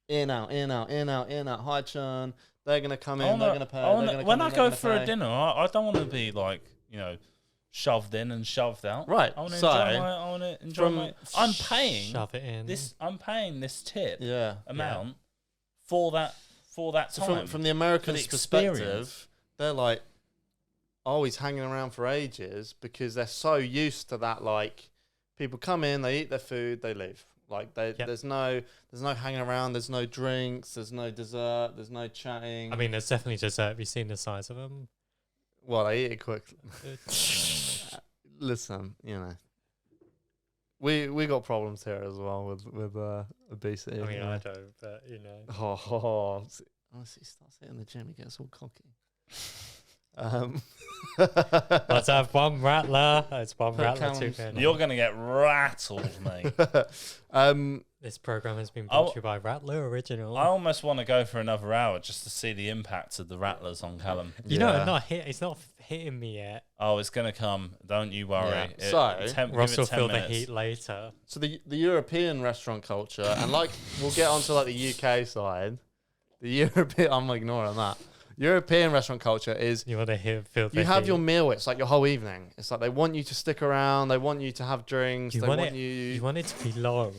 in, out, high churn. They're going to come in, they're going to pay, they're going to come when in, I they're go gonna for a pay. dinner, I don't want to be like, shoved in and shoved out. Right, I want to so, enjoy my. I'm paying Shove it in. I'm paying this tip Yeah. amount for that So time. from the Americans' For the experience. perspective, they're like, oh, he's hanging around for ages because they're so used to that. Like, people come in, they eat their food, they leave. Like, there's no hanging around, there's no drinks, there's no dessert, there's no chatting. I mean, there's definitely dessert. Have you seen the size of them? well, they eat it quickly. Listen, we got problems here as well with obesity. I mean, I don't, but Honestly, he starts hitting the gym, he gets all cocky. let's have one rattler. It's one rattler too Callum's- many. You're gonna get rattled, mate. This program has been brought to you by Rattler Original. I almost want to go for another hour just to see the impact of the rattlers on Callum. You know, it's not hitting me yet. Oh, it's gonna come. Don't you worry. Yeah. So, give Ross it will 10 feel the minutes. heat later. So the European restaurant culture, and like we'll get onto like the UK side. The European, I'm ignoring that. European restaurant culture is You want to feel you have your meal. It's like your whole evening. It's like they want you to stick around. They want you to have drinks. You They want want it- you You want it to be long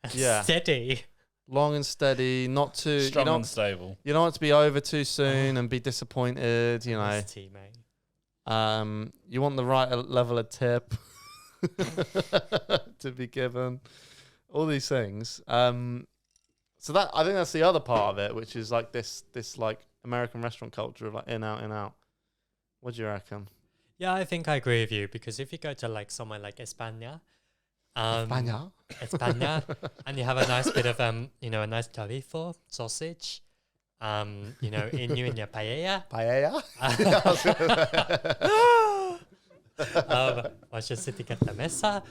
and Yeah. steady. long and steady, not too. Strong you and don't, stable. you don't want it to be over too soon and be disappointed. You know, Nice tea, mate. you want the right level of tip to be given. All these things. So that I think that's the other part of it, which is like this like American restaurant culture of like in out in out. What do you reckon? Yeah, I think I agree with you because if you go to like somewhere like España, España? España, and you have a nice bit of you know, a nice chorizo sausage, you know, in your paella. Paella? Was just sitting at the mesa.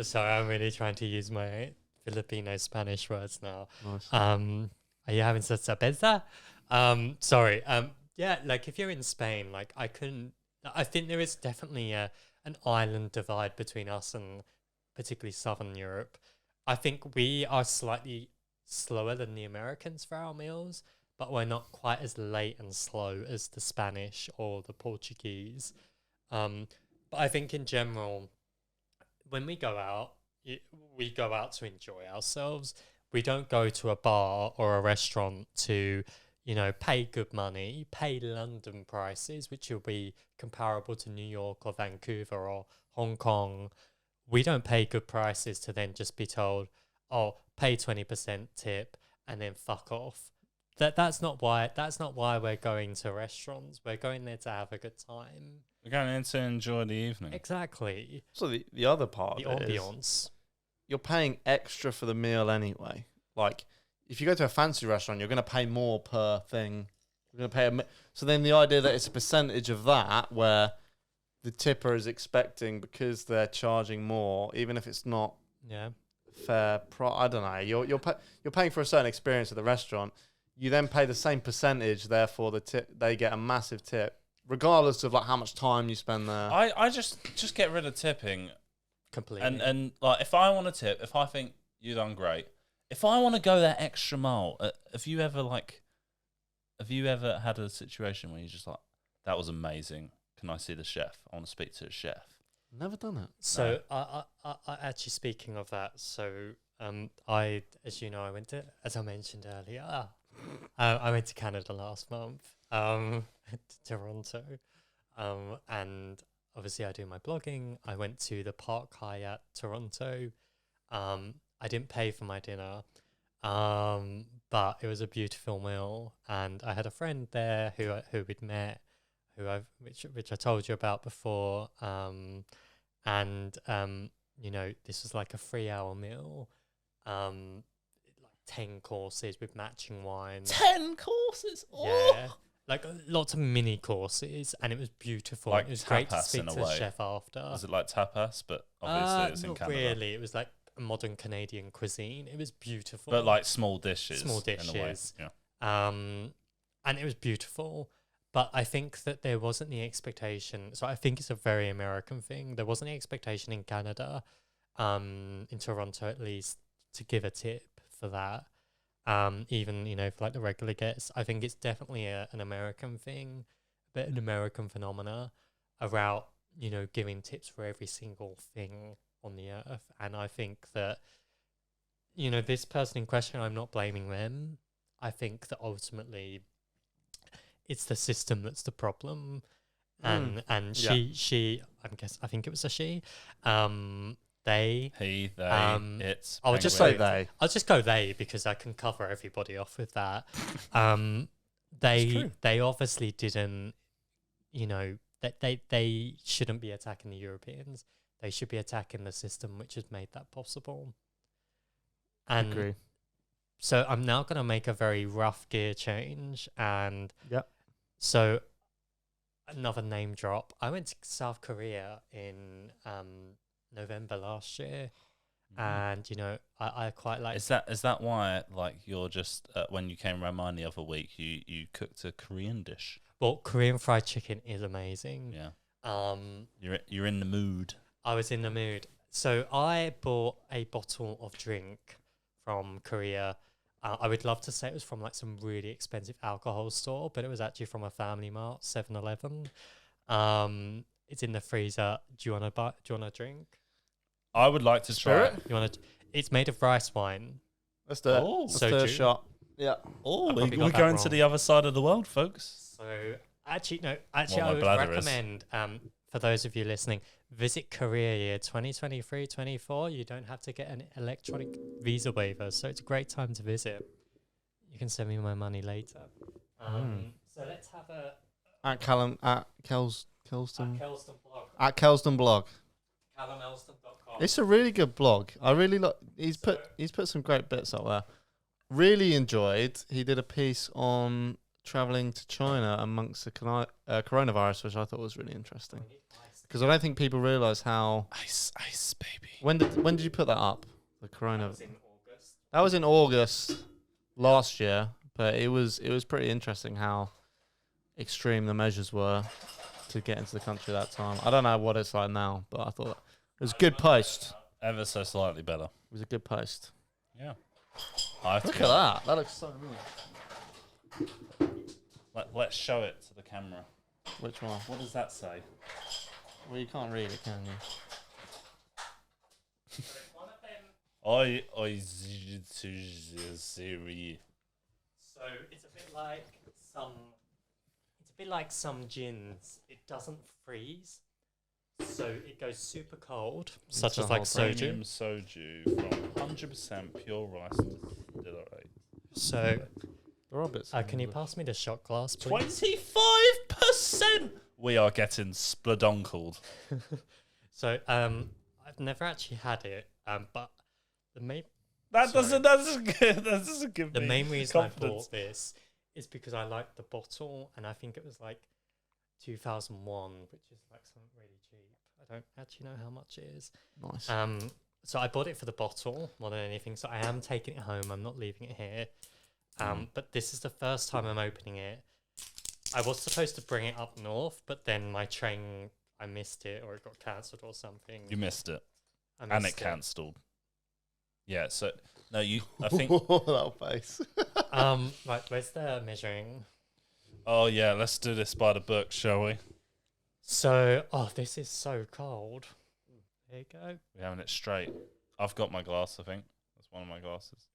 Sorry, I'm really trying to use my Filipino Spanish words now. Nice. Are you having cerveza? Sorry. Yeah, like if you're in Spain, like I think there is definitely an island divide between us and particularly Southern Europe. I think we are slightly slower than the Americans for our meals, but we're not quite as late and slow as the Spanish or the Portuguese. But I think in general, when we go out, we go out to enjoy ourselves. We don't go to a bar or a restaurant to, you know, pay good money, pay London prices, which will be comparable to New York or Vancouver or Hong Kong. We don't pay good prices to then just be told, oh, pay 20% tip and then fuck off. That's not why we're going to restaurants. We're going there to have a good time. We're going in to enjoy the evening. Exactly. So the other part The of it is ambience. you're paying extra for the meal anyway. Like if you go to a fancy restaurant, you're going to pay more per thing. You're going to pay so then the idea that it's a percentage of that where the tipper is expecting because they're charging more, even if it's not Yeah. fair. I don't know. You're paying for a certain experience at the restaurant. You then pay the same percentage, therefore they get a massive tip, regardless of like how much time you spend there. I just get rid of tipping. Completely. And like if I want to tip, if I think you done great, if I want to go that extra mile, have you ever had a situation where you're just like, that was amazing? Can I see the chef? I want to speak to the chef. Never done it. So I actually speaking of that, so I, as you know, as I mentioned earlier, I went to Canada last month, to Toronto, and obviously I do my blogging. I went to the Park Hyatt Toronto. I didn't pay for my dinner, but it was a beautiful meal, and I had a friend there who we'd met, which I told you about before, and you know, this was like a 3-hour meal, like 10 courses with matching wine. 10 courses? Oh! Yeah, like lots of mini courses, and it was beautiful. Like it was great to tapas speak in a to the way. chef after. Is it like tapas? But obviously it's in Not Canada. really. It was like a modern Canadian cuisine. It was beautiful. But like small dishes. Small In a way. dishes. Yeah. And it was beautiful. But I think that there wasn't the expectation. So I think it's a very American thing. There wasn't the expectation in Canada, in Toronto at least, to give a tip for that. Even, you know, for like the regular guests. I think it's definitely an American thing, but an American phenomena around, you know, giving tips for every single thing on the earth. And I think that, you know, this person in question, I'm not blaming them. I think that ultimately it's the system that's the problem. And she I think it was a she. They. He, they, it's. I would just Say penguin. they. I'll just go they because I can cover everybody off with that. They obviously didn't, you know, that they shouldn't be attacking the Europeans. They should be attacking the system which has made that possible. And Agree. so I'm now going to make a very rough gear change. And Yep. so another name drop. I went to South Korea in November last year. And, you know, I quite like... Is that why, like, you're just, when you came around mine the other week, you cooked a Korean dish? Well, Korean fried chicken is amazing. Yeah. You're in the mood. I was in the mood. So I bought a bottle of drink from Korea, I would love to say it was from like some really expensive alcohol store, but it was actually from a Family Mart, 7-Eleven. It's in the freezer. Do you want to drink? I would like to try it. You want to? It's made of rice wine. Let's do it. Oh, Let's do a soju. shot. Yeah. Oh, probably we're got that going to wrong. the other side of the world, folks. So actually, no. Well, Actually, my I would bladder is. recommend for those of you listening, visit career year 2023-24. You don't have to get an electronic visa waiver, so it's a great time to visit. You can send me my money later. So let's have a At Callum, at Kelston, Kelston blog. at Kelston blog. CallumElston.com. It's a really good blog. I really like. He's put some great bits up there. Really enjoyed. He did a piece on traveling to China amongst the coronavirus, which I thought was really interesting. Because I don't think people realise how. Ice, baby. When did you put that up? The corona. That was in August. That was in August last year, but it was pretty interesting how extreme the measures were to get into the country that time. I don't know what it's like now, but I thought it was a good post. Ever so slightly better. It was a good post. Yeah. I have to Look go. at that. That looks so nice. Let's show it to the camera. Which one? What does that say? Well, you can't read it, can you? I Siri. So it's a bit like some. It's a bit like some gins. It doesn't freeze, so it goes super cold, such the as like whole Premium soju. soju from 100% pure rice distillery. So, There are bits. can you pass me the shot glass, please? 25%. We are getting splodonkled. So, I've never actually had it, but the main That Sorry. doesn't give the me main reason I confidence. bought this is because I liked the bottle, and I think it was like 2001, which is like something really cheap. I don't actually know how much it is. Nice. So I bought it for the bottle more than anything. So I am taking it home. I'm not leaving it here. But this is the first time I'm opening it. I was supposed to bring it up north, but then my train, I missed it, or it got cancelled or something. You missed it. I And it missed cancelled. Yeah, so no, I think that face. Right, where's the measuring? oh yeah, let's do this by the book, shall we? So, this is so cold. There you go. We're having it straight. I've got my glass, I think. That's one of my glasses.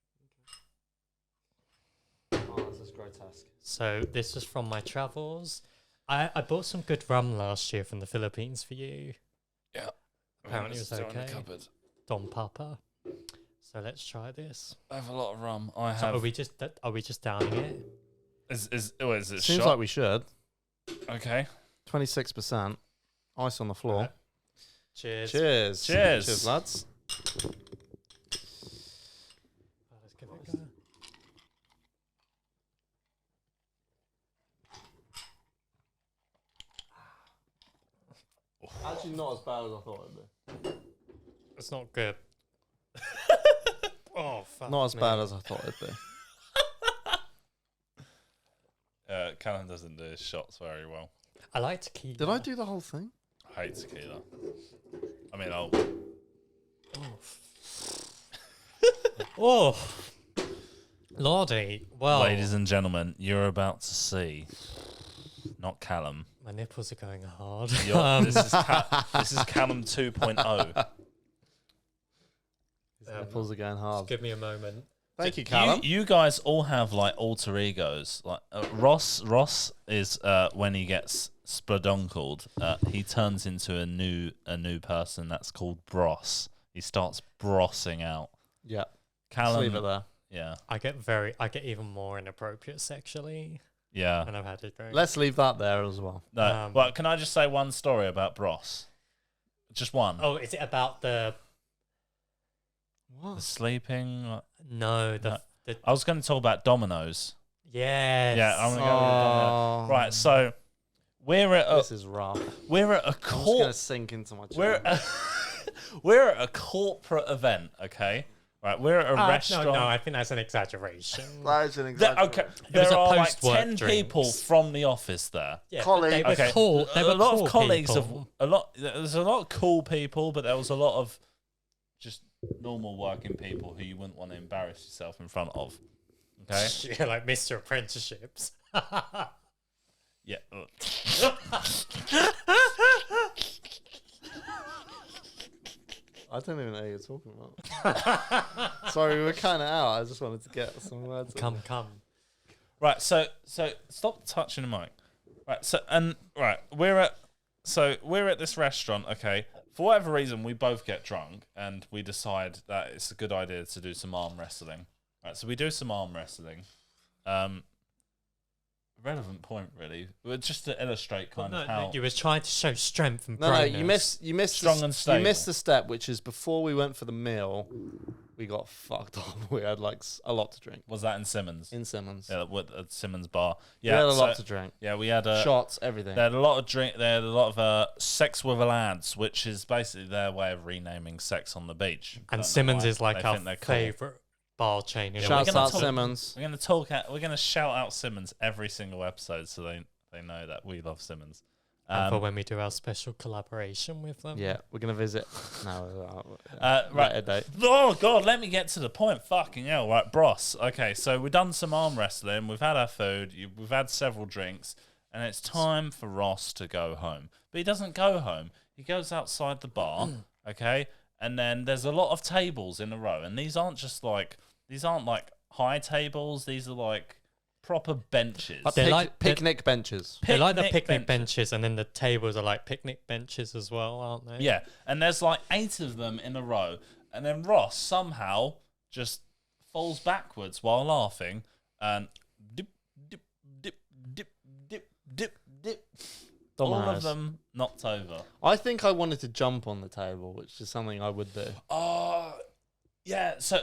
Oh, this is grotesque. So this was from my travels. I bought some good rum last year from the Philippines for you. Yeah. Apparently it was Still in the okay. cupboard. Don Papa. So let's try this. I have a lot of rum. I So have. are we just downing it? Is it Seems shot? like we should. Okay. 26%. Ice on the floor. Right. Cheers. Cheers. Cheers. Cheers, lads. Oh, let's give it a go. Actually, not as bad as I thought it'd be. It's not good. Oh, fuck Not as me. bad as I thought it'd be. Callum doesn't do his shots very well. I like tequila. Did I do the whole thing? I hate tequila. I mean, Oh. Lordy. Well, ladies and gentlemen, you're about to see, not Callum. my nipples are going hard. This is Callum 2.0. His nipples are going hard. Give me a moment. Thank you, Callum. You guys all have like alter egos. Like Ross is when he gets spladonkled, he turns into a new person that's called Bros. He starts brossing out. Yeah. Callum, Leave it there. yeah, I get even more inappropriate sexually, yeah. and I've had it very. Let's leave that there as well. No, well, can I just say one story about Bros? Just one. Oh, is it about the? The sleeping. No, the I was going to talk about dominoes. yes. Yeah, I'm going to go with dominoes. Right, so we're at This is rough. we're at a I'm just going court. to sink into my We're chair. we're at a corporate event. Okay, right. We're at a restaurant. No, I think that's an exaggeration. That is an Okay, was there a are like post-work 10 people drinks. from the office there. Yeah, but Colleague. they were Okay, cool. They were a lot cool of colleagues people. of a lot. There's a lot of cool people, but there was a lot of just normal working people who you wouldn't want to embarrass yourself in front of. Okay. Yeah, like Mr. Apprenticeships. Yeah. I don't even know who you're talking about. Sorry, we were kind of out. I just wanted to get some words. Come. Right. So stop touching the mic. Right. We're at this restaurant. Okay. For whatever reason, we both get drunk and we decide that it's a good idea to do some arm wrestling. Right. So we do some arm wrestling. Relevant point, really. Just to illustrate kind of how you was trying to show strength and No, brightness. you missed Strong and stable. You missed the step, which is before we went for the meal, we got fucked up. We had like a lot to drink was that in Simmons? in Simmons. Yeah, at Simmons bar. We Yeah, had a lot to drink. Yeah, we had Shots, everything. They had a lot of drink. They had a lot of sex with a lads, which is basically their way of renaming sex on the beach. And Don't know Simmons why is like they our think they're cool. favourite bar chain. Shouts gonna out talk- Simmons. We're gonna shout out Simmons every single episode, so they know that we love Simmons. And for when we do our special collaboration with them. Yeah, we're gonna visit. No, Right. date. Oh God, let me get to the point. Fucking hell, right, Bros. Okay, so we've done some arm wrestling. We've had our food. We've had several drinks, and it's time for Ross to go home. But he doesn't go home. He goes outside the bar. Okay, and then there's a lot of tables in a row, and these aren't like high tables. These are like proper benches. They're like picnic benches. They're like the picnic benches, and then the tables are like picnic benches as well, aren't they? Yeah, and there's like 8 of them in a row, and then Ross somehow just falls backwards while laughing, and dip, dip, dip, dip, dip, dip, dip. All of them knocked over. I think I wanted to jump on the table, which is something I would do. Yeah. So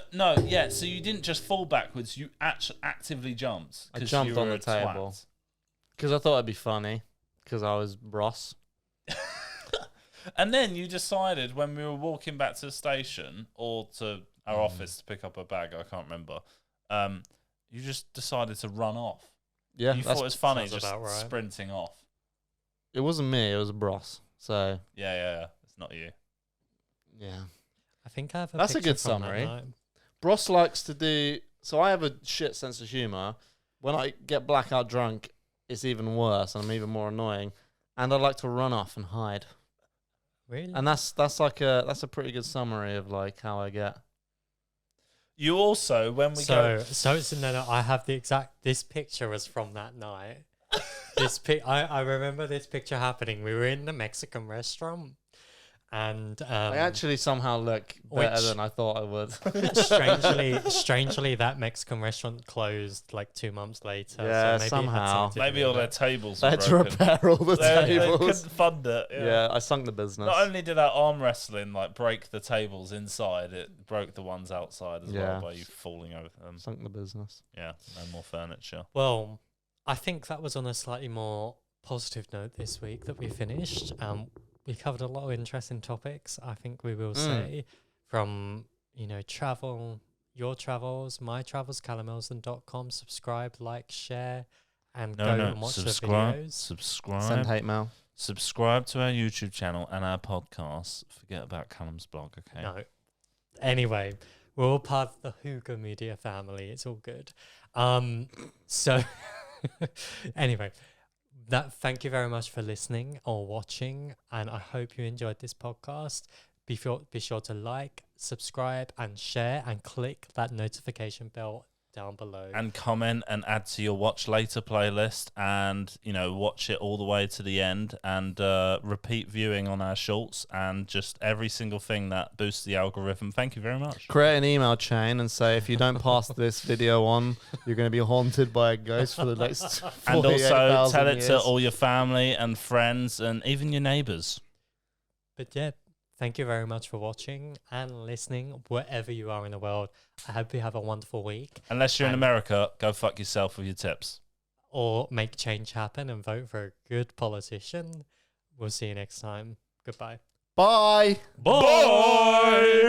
you didn't just fall backwards. You actively jumped. I 'cause jumped you were on the a table. twat. Because I thought it'd be funny. Because I was Ross. And then you decided when we were walking back to the station or to our office to pick up a bag, I can't remember. You just decided to run off. Yeah, You thought it was funny sounds just about right. sprinting off. it wasn't me. It was a Bros. So Yeah. It's not you. yeah, I think I have a That's a picture good from that summary. night. Bros likes to do. So I have a shit sense of humor. When I get blackout drunk, it's even worse, and I'm even more annoying. And I like to run off and hide. Really? And that's a pretty good summary of like how I get. You also, when we go... So no, I have the exact. This picture was from that night. I remember this picture happening. We were in the Mexican restaurant, and I actually somehow look better which- than I thought I would. strangely, that Mexican restaurant closed like 2 months later. Yeah, so maybe it had somehow. something to do Maybe all with their it. tables They were had to broken. repair all the They tables. couldn't fund it. Yeah, I sunk the business. Not only did our arm wrestling like break the tables inside, it broke the ones outside as Yeah. well by you falling over them. Sunk the business. Yeah, no more furniture. Well, I think that was on a slightly more positive note this week that we finished. We covered a lot of interesting topics, I think we will say, from, travel, your travels, my travels, callumilson.com. Subscribe, like, share, and go and watch the videos. Send hate mail. Subscribe to our YouTube channel and our podcast. Forget about Callum's blog, okay? No. Anyway, we're all part of the Hugo Media family. It's all good. So, anyway, thank you very much for listening or watching, and I hope you enjoyed this podcast. Be sure to like, subscribe, and share, and click that notification bell down below. And comment and add to your watch later playlist, and watch it all the way to the end, and repeat viewing on our shorts, and just every single thing that boosts the algorithm. Thank you very much. Create an email chain and say if you don't pass this video on, you're going to be haunted by a ghost for the next 48,000 And also tell it years. to all your family and friends and even your neighbours. But yeah, thank you very much for watching and listening wherever you are in the world. I hope you have a wonderful week. Unless you're in And- America, go fuck yourself with your tips. Or make change happen and vote for a good politician. We'll see you next time. Goodbye. Bye. Bye.